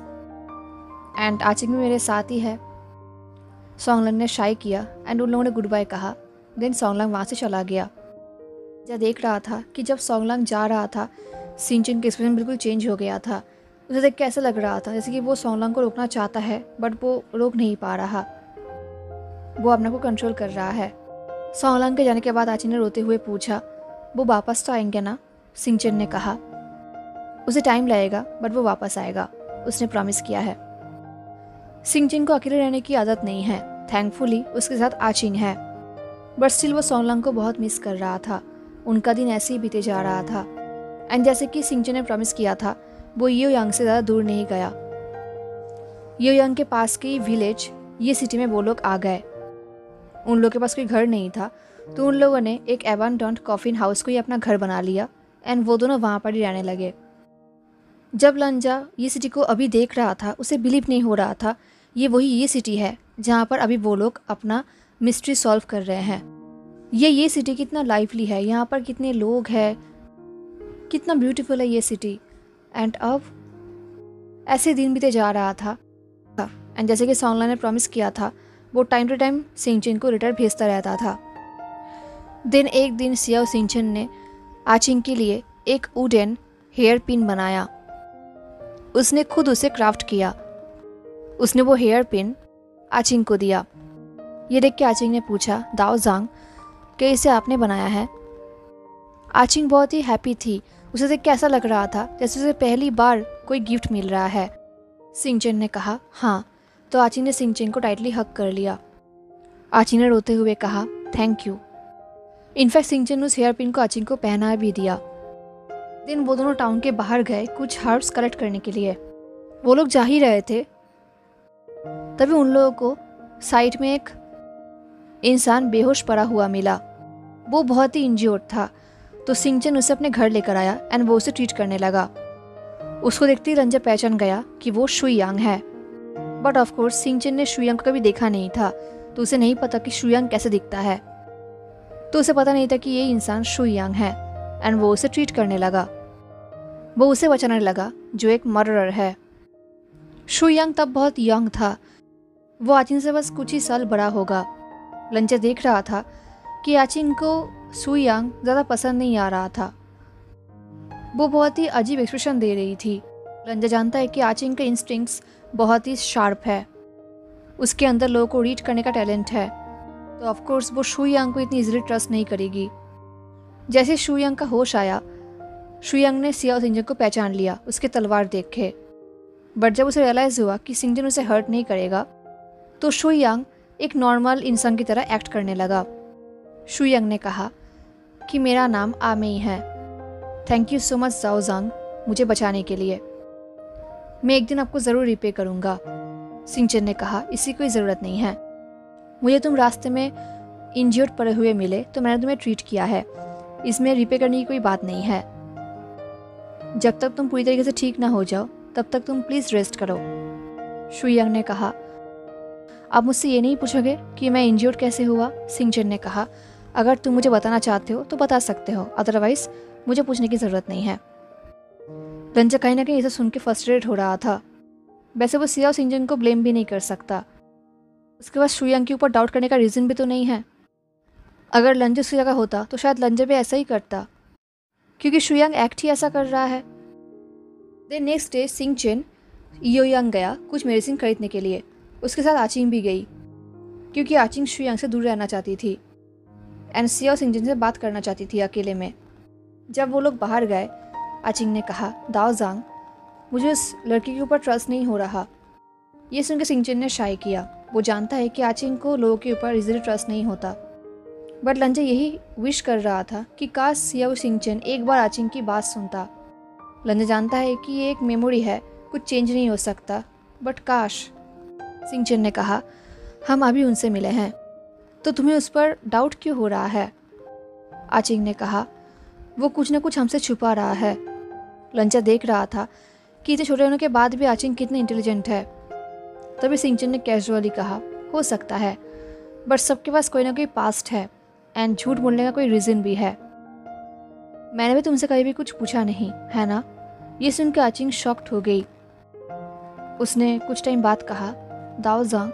एंड आचिंग भी मेरे साथ ही है। सॉन्गलांग ने शाई किया एंड उन लोगों ने गुड बाय कहा। देन सॉन्गलांग वहाँ से चला गया। जब देख रहा था कि जब सॉन्गलांग जा रहा था, सिंचन का एक्सप्रेशन बिल्कुल चेंज हो गया था। उसे देख के ऐसा लग रहा था जैसे कि वो सॉन्गलांग को रोकना चाहता है, बट वो रोक नहीं पा रहा, वो अपने को कंट्रोल कर रहा है। सॉन्गलांग के जाने के बाद आचिंग ने रोते हुए पूछा, वो वापस तो आएंगे ना? सिंचन ने कहा, उसे टाइम लगेगा बट वो वापस आएगा, उसने प्रॉमिस किया है। सिंचन को अकेले रहने की आदत नहीं है, थैंकफुली उसके साथ आचिंग है, बट स्टिल वो सॉन्गलांग को बहुत मिस कर रहा था। उनका दिन ऐसे ही बीते जा रहा था एंड जैसे कि सिंचन ने प्रॉमिस किया था, वो योयांग से ज़्यादा दूर नहीं गया। योयांग के पास की विलेज ये सिटी में वो लोग आ गए। उन लोगों के पास कोई घर नहीं था, तो उन लोगों ने एक एबंडन्ड कॉफिन हाउस को ही अपना घर बना लिया एंड वो दोनों वहाँ पर ही रहने लगे। जब लंजा ये सिटी को अभी देख रहा था, उसे बिलीव नहीं हो रहा था ये सिटी है जहाँ पर अभी वो लोग अपना मिस्ट्री सॉल्व कर रहे हैं। ये सिटी कितना लाइवली है, यहाँ पर कितने लोग हैं, कितना ब्यूटीफुल है ये सिटी। एंड अब ऐसे दिन बीते जा रहा था एंड जैसे कि सॉन्गला ने प्रॉमिस किया था, वो टाइम टू टाइम सिंचन को लेटर भेजता रहता था। देन एक दिन सियाओ सिंचन ने आचिंग के लिए एक वुडन हेयर पिन बनाया। उसने खुद उसे क्राफ्ट किया। उसने वो हेयर पिन आचिंग को दिया। ये देख के आचिंग ने पूछा, दाओ जांग, क्या इसे आपने बनाया है? आचिंग बहुत ही हैप्पी थी। उसे देख के ऐसा लग रहा था जैसे उसे पहली बार कोई गिफ्ट मिल रहा है। सिंचन ने कहा, हाँ। तो आचिंग ने सिंचन को टाइटली हग कर लिया। आचिंग ने रोते हुए कहा, थैंक यू। इनफैक्ट सिंचन उस हेयर पिन को आचिंग को पहना भी दिया। दिन वो दोनों टाउन के बाहर गए कुछ हर्ब्स कलेक्ट करने के लिए। वो लोग जा ही रहे थे, तभी उन लोगों को साइड में एक इंसान बेहोश पड़ा हुआ मिला। वो बहुत ही इंज्योर्ड था, तो सिंचन उसे अपने घर लेकर आया एंड वो उसे ट्रीट करने लगा। उसको देखते ही रंजन पहचान गया कि वो शुयांग है। बट ऑफ कोर्स सिंचन ने शुयांग को कभी देखा नहीं था, तो उसे नहीं पता कि शुयांग कैसे दिखता है। तो उसे पता नहीं था कि ये इंसान शुयांग है एंड वो उसे ट्रीट करने लगा। वो उसे बचाने लगा जो एक मर्डरर है। शुयांग तब बहुत यंग था। वो आचिंग से बस कुछ ही साल बड़ा होगा। लंचा देख रहा था कि आचिंग को शुयांग ज़्यादा पसंद नहीं आ रहा था। वो बहुत ही अजीब एक्सप्रेशन दे रही थी। लंजा जानता है कि आचिंग के इंस्टिंक्ट्स बहुत ही शार्प है। उसके अंदर लोगों को रीड करने का टैलेंट है, तो ऑफ कोर्स वो शुयांग को इतनी इजीली ट्रस्ट नहीं करेगी। जैसे शुयांग का होश आया, शुयांग ने सियाओ सिंजन को पहचान लिया उसके तलवार देख के। बट जब उसे रियलाइज़ हुआ कि सिंजन उसे हर्ट नहीं करेगा, तो शुयांग एक नॉर्मल इंसान की तरह एक्ट करने लगा। शुयांग ने कहा कि मेरा नाम आमेई है। थैंक यू सो मच जाओ जांग, मुझे बचाने के लिए। मैं एक दिन आपको ज़रूर रिपे करूँगा। सिंचन ने कहा, इसकी कोई ज़रूरत नहीं है। मुझे तुम रास्ते में इंजर्ड पड़े हुए मिले तो मैंने तुम्हें ट्रीट किया है। इसमें रिपे करने की कोई बात नहीं है। जब तक तुम पूरी तरीके से ठीक ना हो जाओ तब तक तुम प्लीज़ रेस्ट करो। शुयांग ने कहा, आप मुझसे ये नहीं पूछोगे कि मैं इंजर्ड कैसे हुआ? सिंचन ने कहा, अगर तुम मुझे बताना चाहते हो तो बता सकते हो, अदरवाइज मुझे पूछने की ज़रूरत नहीं है। रंजा कहीं ना कहीं इसे सुन के फ्रस्ट्रेट हो रहा था। वैसे वो सियाओ सिंजन को ब्लेम भी नहीं कर सकता। उसके पास शुयांग के ऊपर डाउट करने का रीज़न भी तो नहीं है। अगर लंजा उसकी जगह होता तो शायद लंजा भी ऐसा ही करता, क्योंकि शुयांग एक्ट ही ऐसा कर रहा है। देन नेक्स्ट डे सिंचन योयांग गया कुछ मेडिसिन खरीदने के लिए। उसके साथ आचिंग भी गई, क्योंकि आचिंग शुयांग से दूर रहना चाहती थी एंड सियाओ सिंजन से बात करना चाहती थी अकेले में। जब वो लोग बाहर गए, आचिंग ने कहा, दाओ जांग, मुझे उस लड़की के ऊपर ट्रस्ट नहीं हो रहा। ये सुनकर सिंचन ने शाय किया। वो जानता है कि आचिंग को लोगों के ऊपर इजीली ट्रस्ट नहीं होता। बट लंजा यही विश कर रहा था कि काश सियाओ सिंचन एक बार आचिंग की बात सुनता। लंजा जानता है कि ये एक मेमोरी है, कुछ चेंज नहीं हो सकता, बट काश। सिंचन ने कहा, हम अभी उनसे मिले हैं, तो तुम्हें उस पर डाउट क्यों हो रहा है? आचिंग ने कहा, वो कुछ ना कुछ हमसे छुपा रहा है। लंचा देख रहा था कि इतने छोटे होने के बाद भी आचिंग कितने इंटेलिजेंट है। तभी सिंचन ने कैजुअली कहा, हो सकता है, बट सबके पास कोई ना कोई पास्ट है एंड झूठ बोलने का कोई रीज़न भी है। मैंने भी तुमसे कभी भी कुछ पूछा नहीं, है ना? ये सुनकर आचिंग शॉक्ड हो गई। उसने कुछ टाइम बाद कहा, दाओ जांग,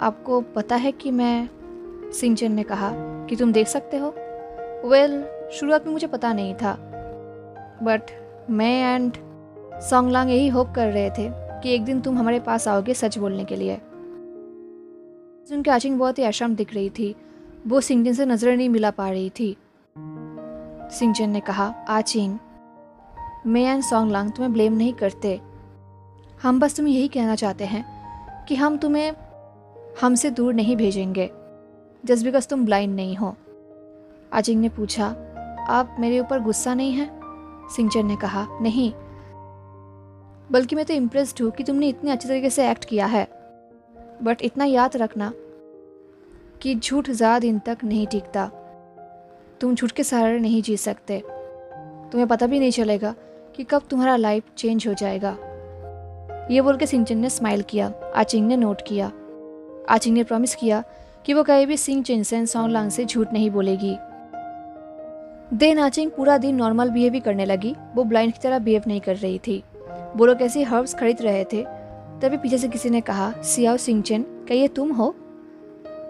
आपको पता है कि मैं... सिंचन ने कहा कि तुम देख सकते हो? वेल, शुरुआत में मुझे पता नहीं था, बट मैं एंड सॉन्गलांग यही होप कर रहे थे कि एक दिन तुम हमारे पास आओगे सच बोलने के लिए। सुनकर आचिंग बहुत ही अशर्म दिख रही थी। वो सिंचन से नजरें नहीं मिला पा रही थी। सिंचन ने कहा, आचिंग, मैं एंड सॉन्गलांग तुम्हें ब्लेम नहीं करते। हम बस तुम्हें यही कहना चाहते हैं कि हम तुम्हें हमसे दूर नहीं भेजेंगे जस्ट बिकॉज तुम ब्लाइंड नहीं हो। आचिंग ने पूछा, आप मेरे ऊपर गुस्सा नहीं हैं? सिंचन ने कहा, नहीं, बल्कि मैं तो इम्प्रेस्ड हूँ कि तुमने इतने अच्छे तरीके से एक्ट किया है। बट इतना याद रखना कि झूठ ज़्यादा दिन तक नहीं टिकता। तुम झूठ के सहारे नहीं जी सकते। तुम्हें पता भी नहीं चलेगा कि कब तुम्हारा लाइफ चेंज हो जाएगा। ये बोल के सिंचन ने स्माइल किया। आचिंग ने नोट किया। आचिंग ने प्रॉमिस किया कि वो कहीं भी सिंचन से सॉन्गलांग से झूठ नहीं बोलेगी। देन आचिंग पूरा दिन नॉर्मल बिहेव भी करने लगी। वो ब्लाइंड की तरह बिहेव नहीं कर रही थी। वो लोग ऐसे हर्ब्स खरीद रहे थे तभी पीछे से किसी ने कहा, सियाओ सिंचन, क्या ये तुम हो?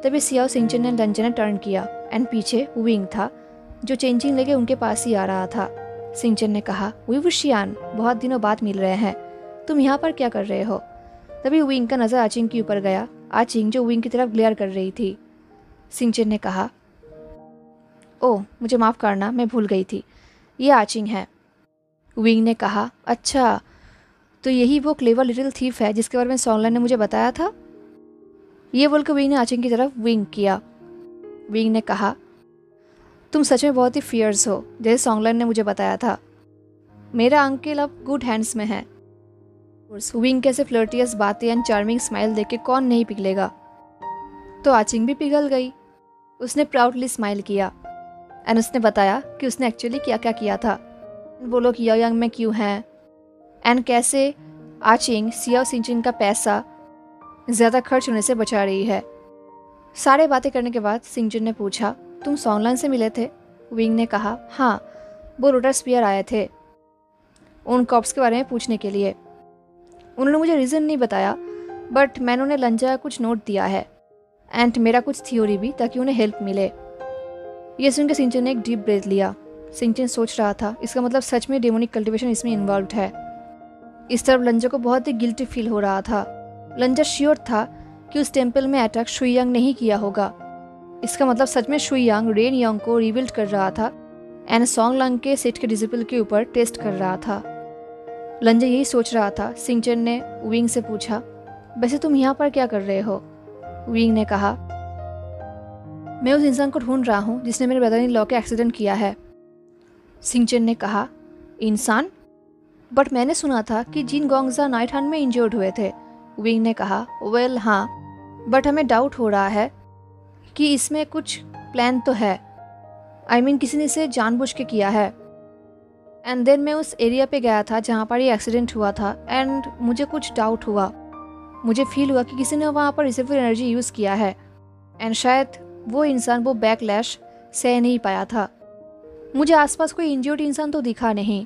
तभी सियाओ सिंचन ने लंजन ने टर्न किया एंड पीछे विंग था जो चेंजिंग लेके उनके पास ही आ रहा था। सिंचन ने कहा, वी वुशियान, बहुत दिनों बाद मिल रहे हैं, तुम यहाँ पर क्या कर रहे हो? तभी विंग का नज़र आचिंग के ऊपर गया, आचिंग जो विंग की तरफ ग्लेयर कर रही थी। सिंचन ने कहा, ओह मुझे माफ़ करना, मैं भूल गई थी, ये आचिंग है। विंग ने कहा, अच्छा तो यही वो क्लेवर लिटिल थीफ है जिसके बारे में सॉन्गलान ने मुझे बताया था? ये बोलकर विंग ने आचिंग की तरफ विंग किया। विंग ने कहा, तुम सच में बहुत ही फियर्स हो, जैसे सॉन्गलान ने मुझे बताया था। मेरा अंकल अब गुड हैंड्स में है। विंग कैसे फ्लर्टियस बातें एंड चार्मिंग स्माइल देख के कौन नहीं पिघलेगा। तो आचिंग भी पिघल गई। उसने प्राउडली स्माइल किया एंड उसने बताया कि उसने एक्चुअली क्या क्या किया था, वो लोग योयांग में क्यों हैं एंड कैसे आचिंग सियाओ सिंचन का पैसा ज़्यादा खर्च होने से बचा रही है। सारे बातें करने के बाद सिंचन ने पूछा, तुम सॉन्गलान से मिले थे? विंग ने कहा, हाँ, वो लोटस स्पीयर आए थे उन कॉप्स के बारे में पूछने के लिए। उन्होंने मुझे रीज़न नहीं बताया, बट मैंने उन्हें लंजा का कुछ नोट दिया है एंड मेरा कुछ थ्योरी भी, ताकि उन्हें हेल्प मिले। ये सुनकर सिंचन ने एक डीप ब्रेथ लिया। सिंचन सोच रहा था, इसका मतलब सच में डेमोनिक कल्टीवेशन इसमें इन्वॉल्व है। इस तरफ लंजा को बहुत ही गिल्टी फील हो रहा था। लंजा श्योर था कि उस टेम्पल में अटैक शुइयांग ने ही किया होगा। इसका मतलब सच में शुइयांग रेन योंग को रिबिल्ड कर रहा था एंड सॉन्गलांग के सेट के डिसिपल के ऊपर टेस्ट कर रहा था। लंजा यही सोच रहा था। सिंचन ने विंग से पूछा, वैसे तुम यहाँ पर क्या कर रहे हो? विंग ने कहा, मैं उस इंसान को ढूंढ रहा हूँ जिसने मेरे ब्रदर इन लॉ के एक्सीडेंट किया है। सिंचन ने कहा, इंसान? बट मैंने सुना था कि जिन गोंगजा नाइट हंट में इंजर्ड हुए थे। विंग ने कहा, वेल हाँ, बट हमें डाउट हो रहा है कि इसमें कुछ प्लान तो है। आई मीन किसी ने इसे जानबूझ के किया है। एंड देन मैं उस एरिया पे गया था जहाँ पर ये एक्सीडेंट हुआ था एंड मुझे कुछ डाउट हुआ। मुझे फील हुआ कि किसी ने वहाँ पर रिसिवर एनर्जी यूज़ किया है एंड शायद वो इंसान वो बैकलैश सह नहीं पाया था। मुझे आसपास कोई इंजर्ड इंसान तो दिखा नहीं,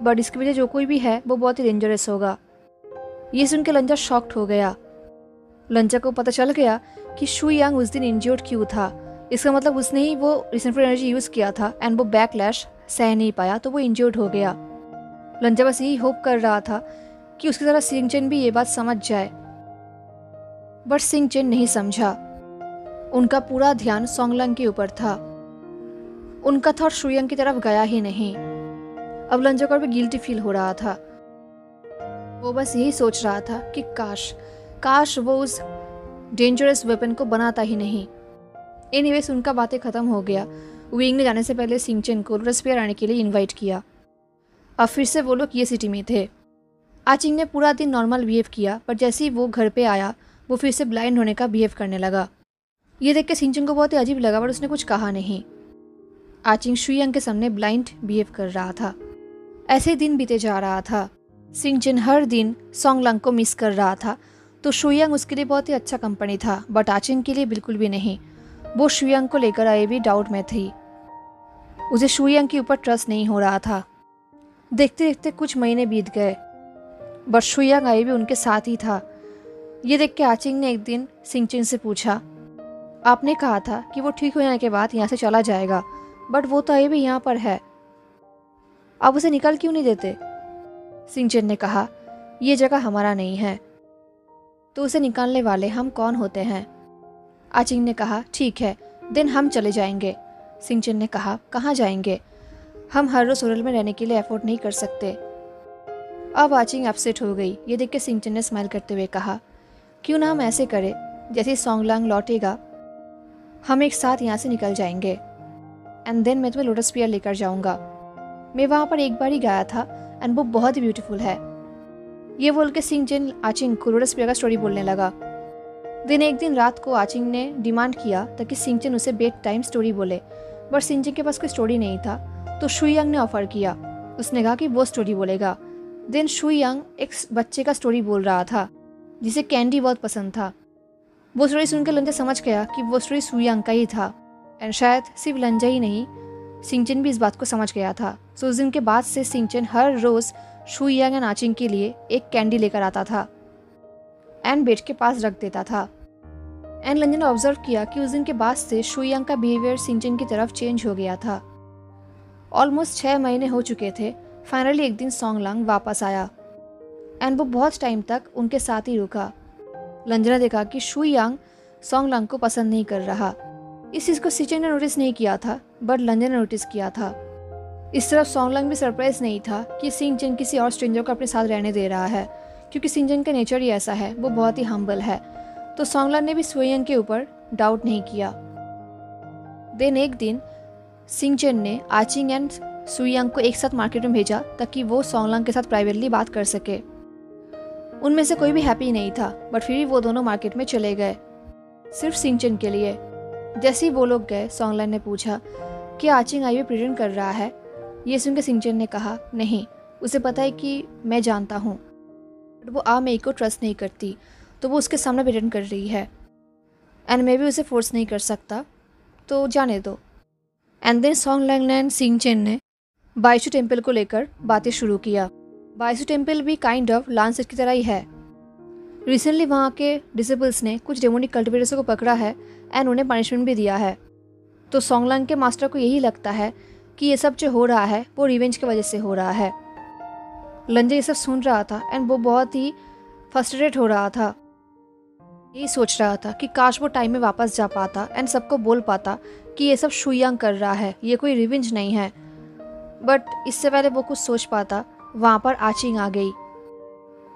बट इसकी वजह जो कोई भी है वो बहुत ही डेंजरस होगा। ये सुन के लंजा शॉक्ड हो गया। लंजा को पता चल गया कि शुइयांग उस दिन इंजर्ड क्यों था। इसका मतलब उसने ही वो रिसिवर एनर्जी यूज़ किया था एंड वो बैकलैश सह नहीं पाया तो वो इंजर्ड हो गया। लंजा बस यही होप कर रहा था कि उसकी तरह सिंचन भी ये बात समझ जाए, बट सिंचन नहीं समझा। उनका पूरा ध्यान सॉन्गलांग के ऊपर था। उनका थॉट शुइयांग की तरफ गया ही नहीं। अब लंजा को भी गिल्टी फील हो रहा था। वो बस यही सोच रहा था कि काश वो उस डेंजरस वेपन को बनाता ही नहीं। एनीवेज उनका बातें खत्म हो गया। विंग ने जाने से पहले सिंचन को लोटस स्पीयर आने के लिए इनवाइट किया। अब फिर से वो लोग ये सिटी में थे। आचिंग ने पूरा दिन नॉर्मल बिहेव किया, पर जैसे ही वो घर पे आया वो फिर से ब्लाइंड होने का बिहेव करने लगा। ये देख के सिंचन को बहुत ही अजीब लगा, पर उसने कुछ कहा नहीं। आचिंग शुइयांग के सामने ब्लाइंड बिहेव कर रहा था। ऐसे ही दिन बीते जा रहा था। सिंचन हर दिन सॉन्गलांग को मिस कर रहा था, तो शुइयांग उसके लिए बहुत ही अच्छा कंपनी था, बट आचिंग के लिए बिल्कुल भी नहीं। वो शुइयांग को लेकर आए भी डाउट में थी। उसे शुइयांग के ऊपर ट्रस्ट नहीं हो रहा था। देखते देखते कुछ महीने बीत गए, बट शुइयांग आए भी उनके साथ ही था। ये देख के आचिंग ने एक दिन सिंचन से पूछा, आपने कहा था कि वो ठीक हो जाने के बाद यहाँ से चला जाएगा, बट वो तो अभी भी यहाँ पर है, आप उसे निकाल क्यों नहीं देते? सिंचन ने कहा, ये जगह हमारा नहीं है, तो उसे निकालने वाले हम कौन होते हैं? आचिंग ने कहा, ठीक है, देन हम चले जाएंगे। सिंचन ने कहा, कहाँ जाएंगे? हम हर रोज सोरल में रहने के लिए एफोर्ड नहीं कर सकते। अब आचिंग अपसेट हो गई। ये देख के सिंचन ने स्माइल करते हुए कहा, क्यों ना हम ऐसे करें, जैसे सॉन्गलांग लौटेगा हम एक साथ यहाँ से निकल जाएंगे एंड देन मैं तुम्हें लोटस स्पीयर लेकर जाऊँगा। मैं वहाँ पर एक बार ही गया था एंड वो बहुत ही ब्यूटीफुल है। ये बोल के सिंचन आचिंग को लोटस स्पीयर का स्टोरी बोलने लगा। दिन एक दिन रात को आचिंग ने डिमांड किया ताकि सिंचन उसे बेड टाइम स्टोरी बोले, बट सिंचन के पास कोई स्टोरी नहीं था, तो शुइयांग ने ऑफर किया। उसने कहा कि वो स्टोरी बोलेगा। देन शुइयांग एक बच्चे का स्टोरी बोल रहा था जिसे कैंडी बहुत पसंद था। वो स्टोरी सुनकर लंजा समझ गया कि वो स्टोरी शुइयांग का ही था एंड शायद सिर्फ लंजा ही नहीं, सिंचन भी इस बात को समझ गया था। सो उस दिन के बाद से सिंचन हर रोज़ शुइयांग एंड आचिंग के लिए एक कैंडी लेकर आता था। एंड बेड के पास रख देता था। एंड लंजन ने ऑब्जर्व किया कि उस दिन के बाद से शुयांग का बिहेवियर सिंचन की तरफ चेंज हो गया था। ऑलमोस्ट 6 महीने हो चुके थे। फाइनली एक दिन सोंगलांग वापस आया एंड वो बहुत टाइम तक उनके साथ ही रुका। लंजन ने देखा कि शुयांग सोंगलांग को पसंद नहीं कर रहा। इस चीज़ को सिंचन ने नोटिस नहीं किया था, बट लंजन ने नोटिस किया था। इस तरफ सोंगलांग भी सरप्राइज नहीं था कि सिंचन किसी और स्ट्रेंजर को अपने साथ रहने दे रहा है, क्योंकि सिंचन का नेचर ही ऐसा है, वो बहुत ही हम्बल है। तो सोंगलांग ने भी शुयांग के ऊपर डाउट नहीं किया। देन एक दिन सिंचन ने आचिंग एंड शुयांग को एक साथ मार्केट में भेजा ताकि वो सोंगलांग के साथ प्राइवेटली बात कर सके। उनमें से कोई भी हैप्पी नहीं था, बट फिर भी वो दोनों मार्केट में चले गए सिर्फ सिंचन के लिए। जैसे ही वो लोग गए, सोंगलांग ने पूछा कि आचिंग आई हुई प्रिटेंड कर रहा है। ये सुनकर सिंचन ने कहा नहीं, उसे पता है कि मैं जानता हूँ, बट वो मेई को ट्रस्ट नहीं करती, तो वो उसके सामने प्रिटेंड कर रही है एंड मैं भी उसे फोर्स नहीं कर सकता, तो जाने दो। एंड देन सोंगलांग एंड सिंचन ने बाइशू टेम्पल को लेकर बातें शुरू किया। बाइशू टेम्पल भी काइंड ऑफ लांसेट की तरह ही है। रिसेंटली वहाँ के डिसेबल्स ने कुछ डेमोनिक कल्टिवेटर्स को पकड़ा है एंड उन्हें पनिशमेंट भी दिया है। तो सोंगलांग के मास्टर को यही लगता है कि ये सब जो हो रहा है वो रिवेंज की वजह से हो रहा है। लंजन ये सब सुन रहा था एंड वो बहुत ही फ्रस्ट्रेटेड हो रहा था। यही सोच रहा था कि काश वो टाइम में वापस जा पाता एंड सबको बोल पाता कि ये सब शुयांग कर रहा है, ये कोई रिवेंज नहीं है। बट इससे पहले वो कुछ सोच पाता, वहाँ पर आचिंग आ गई।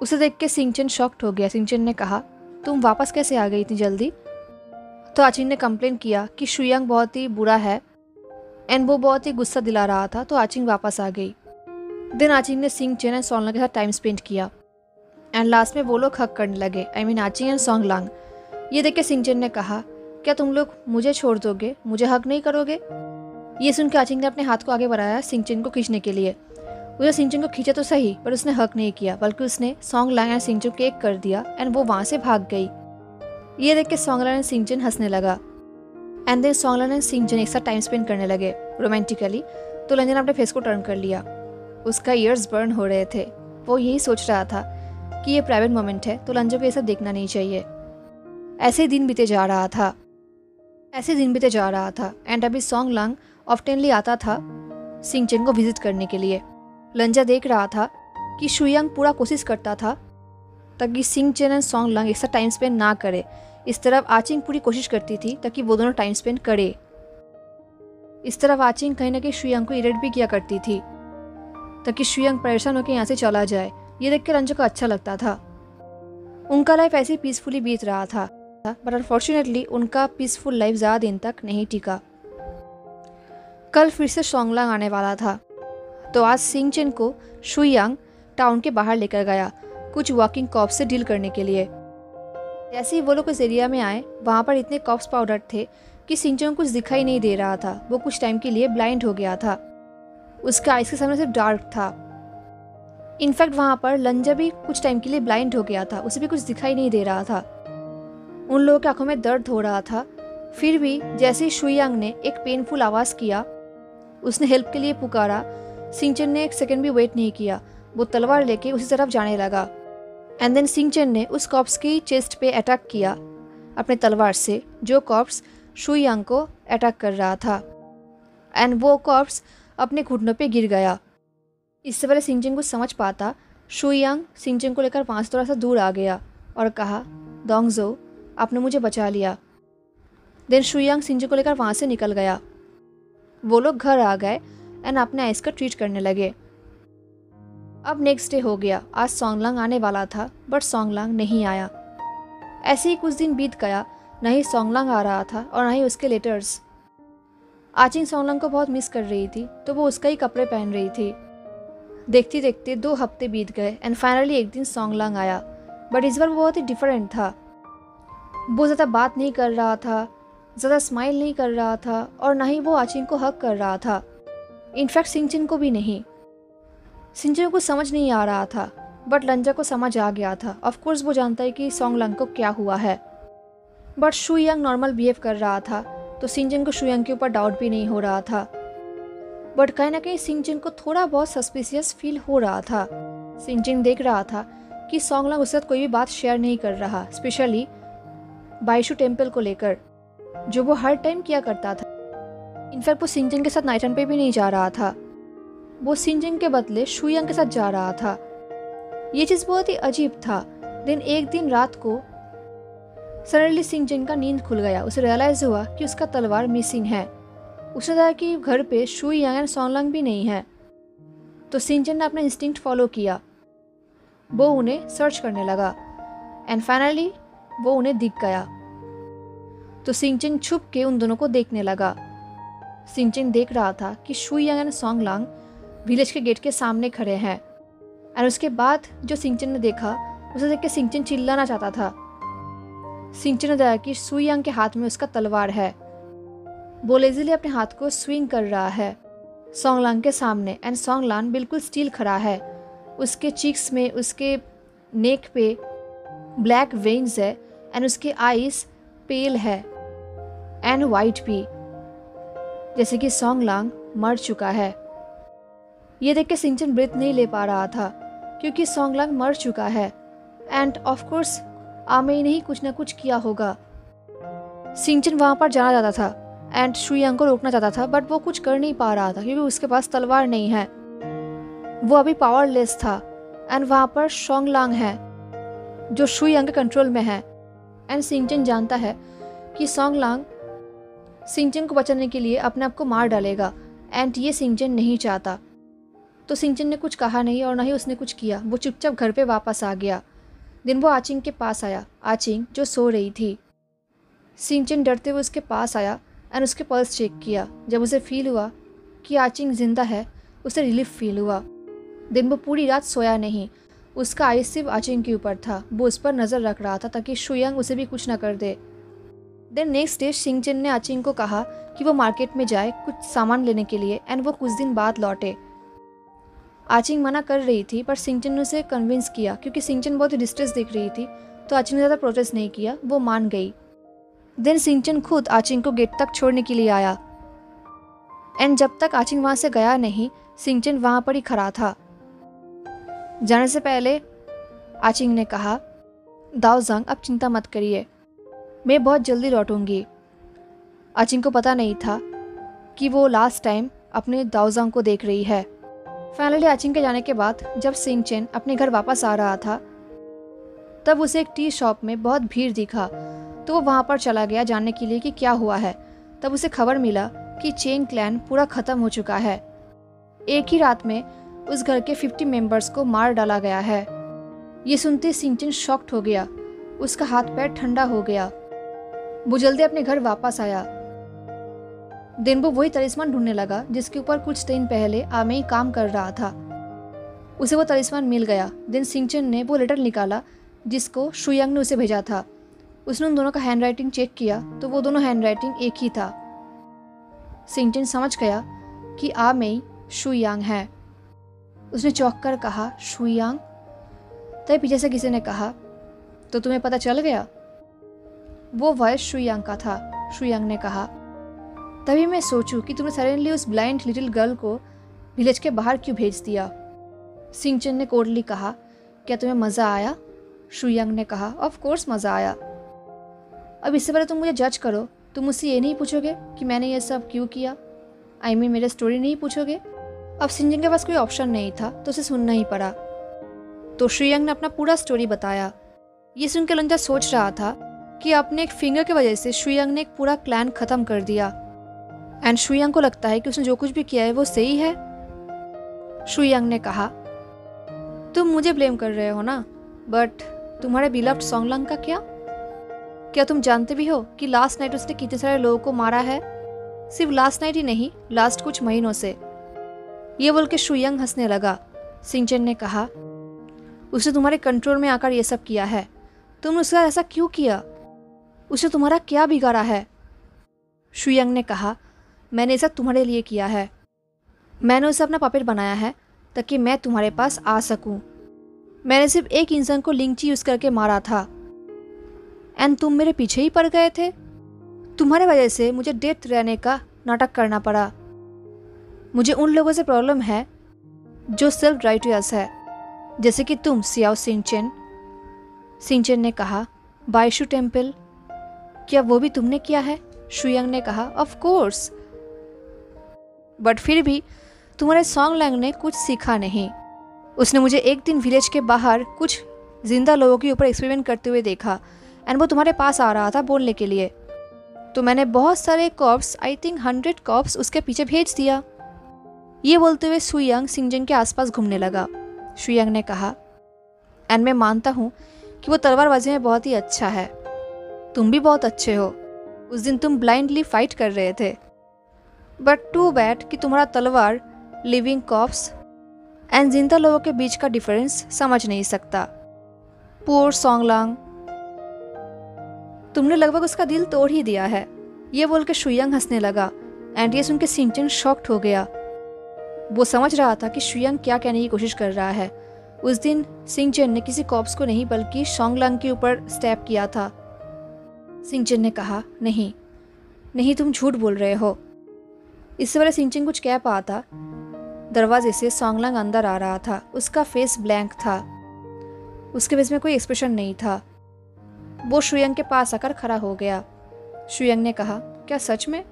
उसे देख के सिंचन शॉक्ड हो गया। सिंचन ने कहा, तुम वापस कैसे आ गई इतनी जल्दी? तो आचिंग ने कंप्लेन किया कि शुयांग बहुत ही बुरा है एंड वो बहुत ही गुस्सा दिला रहा था, तो आचिंग वापस आ गई। देन आचिंग ने सिंचन एंड सोंगलांग के साथ टाइम स्पेंड किया एंड लास्ट में वो लोग हक करने लगे, आई मीन आचिंग एंड सोंगलांग। ये देख के सिंचन ने कहा, क्या तुम लोग मुझे छोड़ दोगे, मुझे हक नहीं करोगे? ये सुन के आचिंग ने अपने हाथ को आगे बढ़ाया सिंचन को खींचने के लिए। उसने सिंचन को खींचा तो सही, पर उसने हक नहीं किया, बल्कि उसने सोंगलांग एंड सिंचन को एक कर दिया एंड वो वहाँ से भाग गई। ये देख के सोंगलांग एंड सिंचन हंसने लगा एंड देन सोंगलांग एंड सिंचन एक साथ टाइम स्पेंड करने लगे रोमांटिकली। तो लंजन अपने फेस को टर्न कर लिया। उसका ईयर्स बर्न हो रहे थे। वो यही सोच रहा था कि ये प्राइवेट मोमेंट है, तो लंजन को ये सब देखना नहीं चाहिए। ऐसे ही दिन बीते जा रहा था एंड अभी सोंगलांग ऑफ्टेनली आता था सिंचन को विजिट करने के लिए। लंजा देख रहा था कि शुयांग पूरा कोशिश करता था ताकि सिंचन एंड सोंगलांग एक साथ टाइम स्पेंड ना करे। इस तरफ आचिंग पूरी कोशिश करती थी ताकि वो दोनों टाइम स्पेंड करे। इस तरफ आचिंग कहीं ना कहीं शुयांग को इरिटेट भी किया करती थी ताकि शुयांग परेशान होकर यहाँ से चला जाए। ये देख कर लंजा को अच्छा लगता था। उनका लाइफ ऐसे ही पीसफुली बीत रहा था, बट अनफॉर्चुनेटली उनका पीसफुल लाइफ ज़्यादा दिन तक नहीं टिका। कल फिर से सोंगलांग आने वाला था, तो आज सिंचन को शुयांग टाउन के बाहर लेकर गया कुछ वॉकिंग कॉप्स से डील करने के लिए। जैसे ही वो लोग इस एरिया में आए, वहाँ पर इतने कॉप्स पाउडर थे कि सिंचन को कुछ दिखाई नहीं दे रहा था। वो कुछ टाइम के लिए ब्लाइंड हो गया था। उसका आइस के सामने सिर्फ डार्क था। इनफैक्ट वहाँ पर लंजा भी कुछ टाइम के लिए ब्लाइंड हो गया था, उसे भी कुछ दिखाई नहीं दे रहा था। उन लोगों की आंखों में दर्द हो रहा था। फिर भी जैसे ही शुयांग ने एक पेनफुल आवाज़ किया, उसने हेल्प के लिए पुकारा, सिंचन ने एक सेकंड भी वेट नहीं किया। वो तलवार लेके उसी तरफ जाने लगा एंड देन सिंचन ने उस कॉप्स की चेस्ट पे अटैक किया अपने तलवार से, जो कॉप्स शुयांग को अटैक कर रहा था एंड वो कॉप्स अपने घुटनों पे गिर गया। इससे पहले सिंचन कुछ समझ पाता, शुयांग सिंचन को लेकर 5 थोड़ा सा दूर आ गया और कहा, दोंगजो, आपने मुझे बचा लिया। देन शुयांग सिंचन को लेकर वहाँ से निकल गया। वो लोग घर आ गए एंड अपने आइस का ट्रीट करने लगे। अब नेक्स्ट डे हो गया। आज सोंगलांग आने वाला था, बट सोंगलांग नहीं आया। ऐसे ही कुछ दिन बीत गया, न ही सोंगलांग आ रहा था और न ही उसके लेटर्स। आचिंग सोंगलांग को बहुत मिस कर रही थी, तो वो उसका ही कपड़े पहन रही थी। देखते देखते 2 हफ्ते बीत गए एंड फाइनली एक दिन सोंगलांग आया, बट इस बार वो बहुत ही डिफरेंट था। वो ज़्यादा बात नहीं कर रहा था, ज़्यादा स्माइल नहीं कर रहा था और ना ही वो आचिंग को हक कर रहा था। इनफैक्ट सिंचन को भी नहीं। सिंचन को समझ नहीं आ रहा था, बट लंजा को समझ आ गया था। ऑफकोर्स वो जानता है कि सोंगलांग को क्या हुआ है, बट शुयांग नॉर्मल बिहेव कर रहा था, तो सिंचन को शुयांग के ऊपर डाउट भी नहीं हो रहा था। बट कहीं ना कहीं सिंचन को थोड़ा बहुत सस्पिशियस फील हो रहा था। सिंचन देख रहा था कि सॉन्गलांग उसके साथ कोई भी बात शेयर नहीं कर रहा, स्पेशली बाइशू टेम्पल को लेकर, जो वो हर टाइम किया करता था। इनफैक्ट वो सिंजन के साथ नाइट रन पे भी नहीं जा रहा था, वो सिंजन के बदले शुयांग के साथ जा रहा था। ये चीज़ बहुत ही अजीब था। देन एक दिन रात को सडनली सिंजन का नींद खुल गया। उसे रियलाइज़ हुआ कि उसका तलवार मिसिंग है। उसे लगा कि घर पे शुयांग एंड सॉन्गलांग भी नहीं है। तो सिंजन ने अपना इंस्टिंक्ट फॉलो किया। वो उन्हें सर्च करने लगा एंड फाइनली वो उन्हें दिख गया। तो सिंजन छुप के उन दोनों को देखने लगा। सिंजन देख रहा था कि शुयांग एंड सॉन्गलांग विलेज के गेट के सामने खड़े हैं। और उसके बाद जो सिंजन ने देखा, उसे देख के सिंजन चिल्लाना चाहता था। सिंजन ने देखा कि शुयांग के हाथ में उसका तलवार है। वो लेज़िली अपने हाथ को स्विंग कर रहा है सॉन्गलांग के सामने एंड सॉन्गलांग बिल्कुल स्टिल खड़ा है। उसके चीक्स में, उसके नेक पे ब्लैक वेन्स है एंड उसके आईज पेल है एंड वाइट भी, जैसे कि सॉन्गलांग मर चुका है। ये देख के सिंजन ब्रेथ नहीं ले पा रहा था क्योंकि सॉन्गलांग मर चुका है एंड ऑफ कोर्स आमेई ने ही कुछ ना कुछ किया होगा। सिंजन वहाँ पर जाना चाहता था एंड शुयांग को रोकना चाहता था, बट वो कुछ कर नहीं पा रहा था क्योंकि उसके पास तलवार नहीं है। वो अभी पावरलेस था एंड वहाँ पर सॉन्गलांग है जो शुयांग के कंट्रोल में है। एंड सिंजन जानता है कि सॉन्गलांग सिंजन को बचाने के लिए अपने आप को मार डालेगा एंड ये सिंजन नहीं चाहता। तो सिंजन ने कुछ कहा नहीं और ना ही उसने कुछ किया। वो चुपचाप घर पे वापस आ गया। दिन वो आचिंग के पास आया, आचिंग जो सो रही थी। सिंजन डरते हुए उसके पास आया एंड उसके पल्स चेक किया। जब उसे फील हुआ कि आचिंग जिंदा है, उसे रिलीफ फील हुआ। दिन वो पूरी रात सोया नहीं। उसका आई सिर्फ आचिंग के ऊपर था। वो उस पर नज़र रख रहा था ताकि शुयांग उसे भी कुछ ना कर दे। देन नेक्स्ट डे सिंजन ने आचिंग को कहा कि वो मार्केट में जाए कुछ सामान लेने के लिए एंड वो कुछ दिन बाद लौटे। आचिंग मना कर रही थी पर सिंजन ने उसे कन्विंस किया क्योंकि सिंजन बहुत ही डिस्ट्रेस दिख रही थी। तो आचिंग ने ज़्यादा प्रोटेस्ट नहीं किया, वो मान गई। देन सिंजन खुद आचिंग को गेट तक छोड़ने के लिए आया एंड जब तक आचिंग वहाँ से गया नहीं, सिंजन वहाँ पर ही खड़ा था। जाने से पहले आचिंग ने कहा, दाओजांग अब चिंता मत करिए, मैं बहुत जल्दी लौटूंगी। आचिंग को पता नहीं था कि वो लास्ट टाइम अपने दाओजांग को देख रही है। फाइनली आचिंग के जाने के बाद जब सिंजन अपने घर वापस आ रहा था तब उसे एक टी शॉप में बहुत भीड़ दिखा। तो वो वहाँ पर चला गया जानने के लिए कि क्या हुआ है। तब उसे खबर मिला कि चेंग क्लैन पूरा ख़त्म हो चुका है। एक ही रात में उस घर के 50 मेंबर्स को मार डाला गया है। ये सुनते सिंजन शॉक्ड हो गया। उसका हाथ पैर ठंडा हो गया। वो जल्दी अपने घर वापस आया। दिन वो वही तलिस्मान ढूंढने लगा जिसके ऊपर कुछ दिन पहले आमेई काम कर रहा था। उसे वो तलिस्मान मिल गया। दिन सिंजन ने वो लेटर निकाला जिसको शुयांग ने उसे भेजा था। उसने उन दोनों का हैंडराइटिंग चेक किया तो वो दोनों हैंडराइटिंग एक ही था। सिंजन समझ गया कि आमेई शुयांग है। उसने चौंक कर कहा, शुयांग? तभी पीछे से किसी ने कहा, तो तुम्हें पता चल गया? वो वॉइस शुयांग का था। शुयांग ने कहा, तभी मैं सोचूं कि तुमने सडनली उस ब्लाइंड लिटिल गर्ल को विलेज के बाहर क्यों भेज दिया। सिंजन ने कोल्डली कहा, क्या तुम्हें मज़ा आया? शुयांग ने कहा, ऑफ कोर्स मज़ा आया। अब इससे पहले तुम मुझे जज करो, तुम मुझसे ये नहीं पूछोगे कि मैंने ये सब क्यों किया? आई मीन मेरा स्टोरी नहीं पूछोगे? अब सिंजन के पास कोई ऑप्शन नहीं था तो उसे सुनना ही पड़ा। तो शुयांग ने अपना पूरा स्टोरी बताया। ये सुनकर लंजा सोच रहा था कि अपने एक फिंगर की वजह से शुयांग ने एक पूरा क्लैन ख़त्म कर दिया एंड शुयांग को लगता है कि उसने जो कुछ भी किया है वो सही है। शुयांग ने कहा, तुम मुझे ब्लेम कर रहे हो ना, बट तुम्हारे बिलव्ड सॉन्गलांग का क्या तुम जानते भी हो कि लास्ट नाइट उसने कितने सारे लोगों को मारा है? सिर्फ लास्ट नाइट ही नहीं, लास्ट कुछ महीनों से। ये बोल के शुयांग हंसने लगा। सिंजन ने कहा, उसने तुम्हारे कंट्रोल में आकर ये सब किया है। तुमने उसका ऐसा क्यों किया? उसने तुम्हारा क्या बिगाड़ा है? शुयांग ने कहा, मैंने ये सब तुम्हारे लिए किया है। मैंने उसे अपना पपेट बनाया है ताकि मैं तुम्हारे पास आ सकूं। मैंने सिर्फ एक इंसान को लिंची यूज़ करके मारा था एंड तुम मेरे पीछे ही पड़ गए थे। तुम्हारे वजह से मुझे डेथ रहने का नाटक करना पड़ा। मुझे उन लोगों से प्रॉब्लम है जो सेल्फ राइटियस है, जैसे कि तुम सियाओ सिंचेन सिंचन ने कहा, बाइशु टेम्पल, क्या वो भी तुमने किया है? शुयांग ने कहा, ऑफ कोर्स, बट फिर भी तुम्हारे सॉन्गलैंग ने कुछ सीखा नहीं। उसने मुझे एक दिन विलेज के बाहर कुछ जिंदा लोगों के ऊपर एक्सपेरिमेंट करते हुए देखा एंड वो तुम्हारे पास आ रहा था बोलने के लिए, तो मैंने बहुत सारे कॉप्स, आई थिंक 100 कॉप्स उसके पीछे भेज दिया। ये बोलते हुए शुयांग सिंजन के आसपास घूमने लगा। शुयांग ने कहा, एंड मैं मानता हूँ कि वो तलवारबाजी में बहुत ही अच्छा है। तुम भी बहुत अच्छे हो। उस दिन तुम ब्लाइंडली फाइट कर रहे थे, बट टू बैड कि तुम्हारा तलवार लिविंग कॉप्स एंड जिंदा लोगों के बीच का डिफरेंस समझ नहीं सकता। पुअर सॉन्गलांग, तुमने लगभग उसका दिल तोड़ ही दिया है। ये बोल के शुयांग हंसने लगा एंड ये सुन के सिंचन शॉक्ड हो गया। वो समझ रहा था कि शुयांग क्या कहने की कोशिश कर रहा है। उस दिन सिंचन ने किसी कॉप्स को नहीं बल्कि सॉन्गलांग के ऊपर स्टैप किया था। सिंचन ने कहा, नहीं नहीं, तुम झूठ बोल रहे हो। इससे पहले सिंचन कुछ कह पाता, दरवाजे से सॉन्गलांग अंदर आ रहा था। उसका फेस ब्लैंक था, उसके फेस में कोई एक्सप्रेशन नहीं था। वो शुयांग के पास आकर खड़ा हो गया। शुयांग ने कहा, क्या सच में?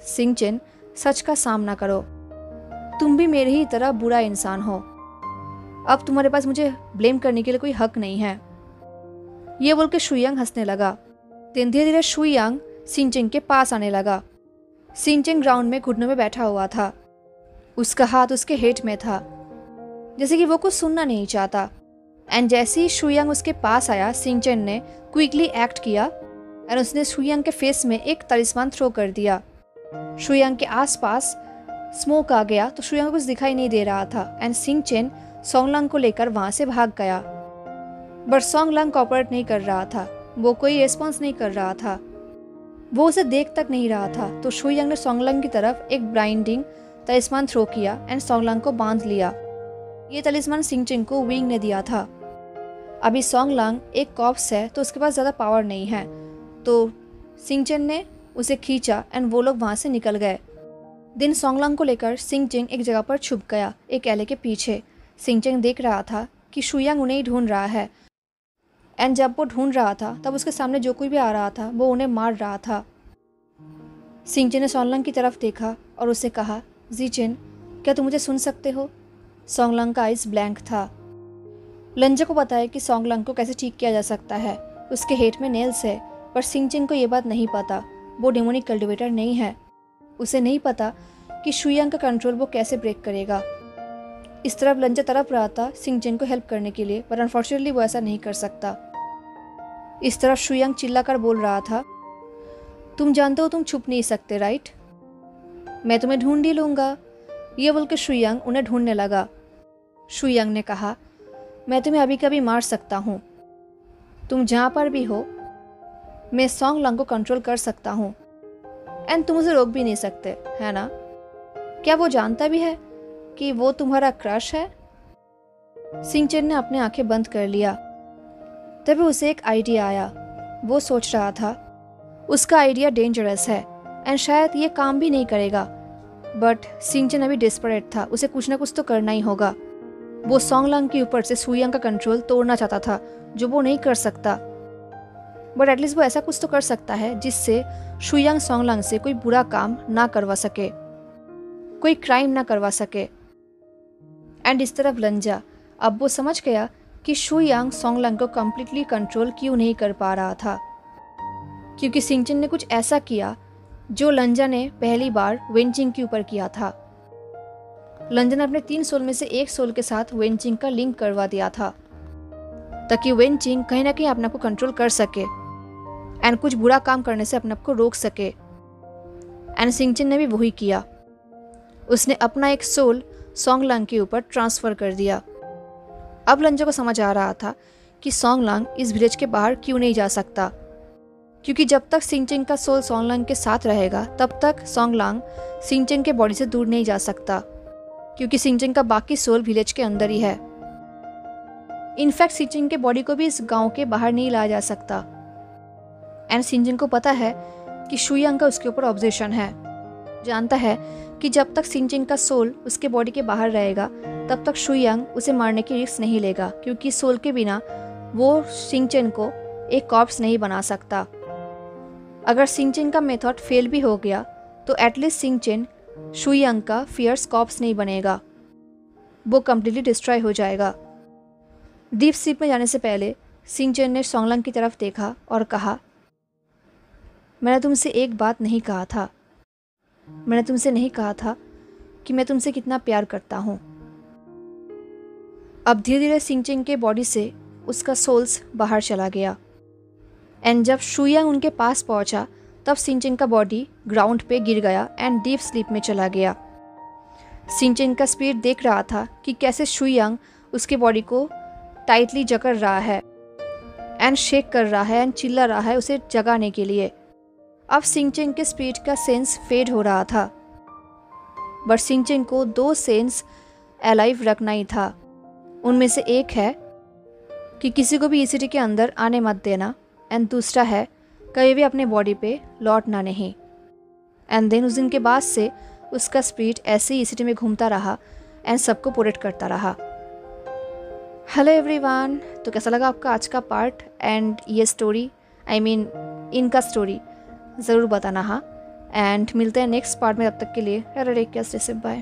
सिंचन, सच का सामना करो। तुम भी मेरे ही तरह बुरा इंसान हो। अब तुम्हारे पास मुझे ब्लेम करने के लिए कोई हक नहीं है। ये बोल के शुयांग हंसने लगा। धीरे धीरे शुयांग सिंचन के पास आने लगा। सिंचन ग्राउंड में घुटनों में बैठा हुआ था। उसका हाथ उसके हेड में था, जैसे कि वो कुछ सुनना नहीं चाहता। एंड जैसे ही शुयांग उसके पास आया, सिंचन ने क्विकली एक्ट किया एंड उसने शुयांग के फेस में एक तलिस्मान थ्रो कर दिया। शुयांग के आसपास स्मोक आ गया तो शुयांग को कुछ दिखाई नहीं दे रहा था एंड सिंचन सॉन्गलांग को लेकर वहां से भाग गया। बट सॉन्गलांग कोऑपरेट नहीं कर रहा था। वो कोई रिस्पॉन्स नहीं कर रहा था। वो उसे देख तक नहीं रहा था। तो शुयांग ने सॉन्गलांग की तरफ एक ब्लाइंडिंग तलिस्मान थ्रो किया एंड सॉन्गलांग को बांध लिया। ये तलिस्मान सिंचन को विंग ने दिया था। अभी सॉन्गलांग एक कॉप्स है तो उसके पास ज़्यादा पावर नहीं है, तो सिंचन ने उसे खींचा एंड वो लोग वहाँ से निकल गए। दिन सॉन्गलांग को लेकर सिंचन एक जगह पर छुप गया, एक एले के पीछे। सिंचन देख रहा था कि शुयांग उन्हें ही ढूंढ रहा है एंड जब वो ढूंढ रहा था तब उसके सामने जो कोई भी आ रहा था वो उन्हें मार रहा था। सिंचन ने सॉन्गलांग की तरफ देखा और उसे कहा, जीचन, क्या तुम मुझे सुन सकते हो? सॉन्गलांग का आइज ब्लैंक था। लंजा को पता है कि सॉन्गलांग को कैसे ठीक किया जा सकता है। उसके हेड में नेल्स है, पर सिंचन को ये बात नहीं पता। वो डेमोनिक कल्टिवेटर नहीं है। उसे नहीं पता कि शुयांग का कंट्रोल वो कैसे ब्रेक करेगा। इस तरफ लंजा तड़प रहा था सिंचन को हेल्प करने के लिए, पर अनफॉर्चुनेटली वो ऐसा नहीं कर सकता। इस तरफ शुयांग चिल्लाकर बोल रहा था, तुम जानते हो तुम छुप नहीं सकते, राइट? मैं तुम्हें ढूंढ ही लूंगा। ये बोल के शुयांग उन्हें ढूंढने लगा। शुयांग ने कहा, मैं तुम्हें अभी कभी मार सकता हूँ। तुम जहाँ पर भी हो, मैं सॉन्गलांग को कंट्रोल कर सकता हूँ एंड तुम उसे रोक भी नहीं सकते, है ना? क्या वो जानता भी है कि वो तुम्हारा क्रश है? सिंचन ने अपने आंखें बंद कर लिया। तभी उसे एक आइडिया आया। वो सोच रहा था उसका आइडिया डेंजरस है एंड शायद ये काम भी नहीं करेगा, बट सिंचन अभी डेस्परेट था। उसे कुछ ना कुछ तो करना ही होगा। वो सॉन्गलांग के ऊपर से शुयांग का कंट्रोल तोड़ना चाहता था, जो वो नहीं कर सकता, बट एटलीस्ट वो ऐसा कुछ तो कर सकता है जिससे शुयांग सॉन्गलांग से कोई बुरा काम ना करवा सके, कोई क्राइम ना करवा सके। एंड इस तरफ लंजा, अब वो समझ गया कि शुयांग सॉन्गलांग को कम्प्लीटली कंट्रोल क्यों नहीं कर पा रहा था, क्योंकि सिंचन ने कुछ ऐसा किया जो लंजा ने पहली बार वेंचिंग के ऊपर किया था। लंजा ने अपने 3 सोल में से एक सोल के साथ वेंचिंग का लिंक करवा दिया था, ताकि वेंचिंग कहीं ना कहीं अपने आप को कंट्रोल कर सके एंड कुछ बुरा काम करने से अपने आप को रोक सके। एंड सिंचन ने भी वही किया। उसने अपना एक सोल सॉन्गलांग के ऊपर ट्रांसफ़र कर दिया। अब लंजा को समझ आ रहा था कि सॉन्गलांग इस विलेज के बाहर क्यों नहीं जा सकता, क्योंकि जब तक सिंचन का सोल सॉन्गलांग के साथ रहेगा तब तक सॉन्गलांग सिंचन के बॉडी से दूर नहीं जा सकता, क्योंकि सिंचन का बाकी सोल विलेज के अंदर ही है। इनफैक्ट सिंचन के बॉडी को भी इस गांव के बाहर नहीं लाया जा सकता। एंड सिंचन को पता है कि शुयांग का उसके ऊपर ऑब्जेशन है। जानता है कि जब तक सिंचन का सोल उसके बॉडी के बाहर रहेगा तब तक शुयांग उसे मारने की रिस्क नहीं लेगा, क्योंकि सोल के बिना वो सिंचन को एक कॉर्प्स नहीं बना सकता। अगर सिंचन का मेथड फेल भी हो गया तो एटलीस्ट सिंचन शुयांग का फियर्स कॉर्प्स नहीं बनेगा, वो कम्प्लीटली डिस्ट्रॉय हो जाएगा। डीप स्लीप में जाने से पहले सिंचन ने सोंगलांग की तरफ देखा और कहा, मैंने तुमसे एक बात नहीं कहा था। मैंने तुमसे नहीं कहा था कि मैं तुमसे कितना प्यार करता हूँ। अब धीरे धीरे सिंचन के बॉडी से उसका सोल्स बाहर चला गया एंड जब शुयांग उनके पास पहुंचा तब सिंचन का बॉडी ग्राउंड पे गिर गया एंड डीप स्लीप में चला गया। सिंचन का स्पिरिट देख रहा था कि कैसे शुयांग उसके बॉडी को टाइटली जकड़ रहा है एंड शेक कर रहा है एंड चिल्ला रहा है उसे जगाने के लिए। अब सिंचन के स्पिरिट का सेंस फेड हो रहा था, बट सिंचन को 2 सेंस अलाइव रखना ही था। उनमें से एक है कि किसी को भी सिटी के अंदर आने मत देना एंड दूसरा है कभी भी अपने बॉडी पे लौटना नहीं। एंड देन उस दिन के बाद से उसका स्पिरिट ऐसे ही सिटी में घूमता रहा एंड सबको प्रोटेक्ट करता रहा। हेलो एवरीवन, तो कैसा लगा आपका आज का पार्ट एंड ये स्टोरी, इनका स्टोरी ज़रूर बताना। हाँ, एंड मिलते हैं नेक्स्ट पार्ट में। तब तक के लिए take care, stay safe, bye.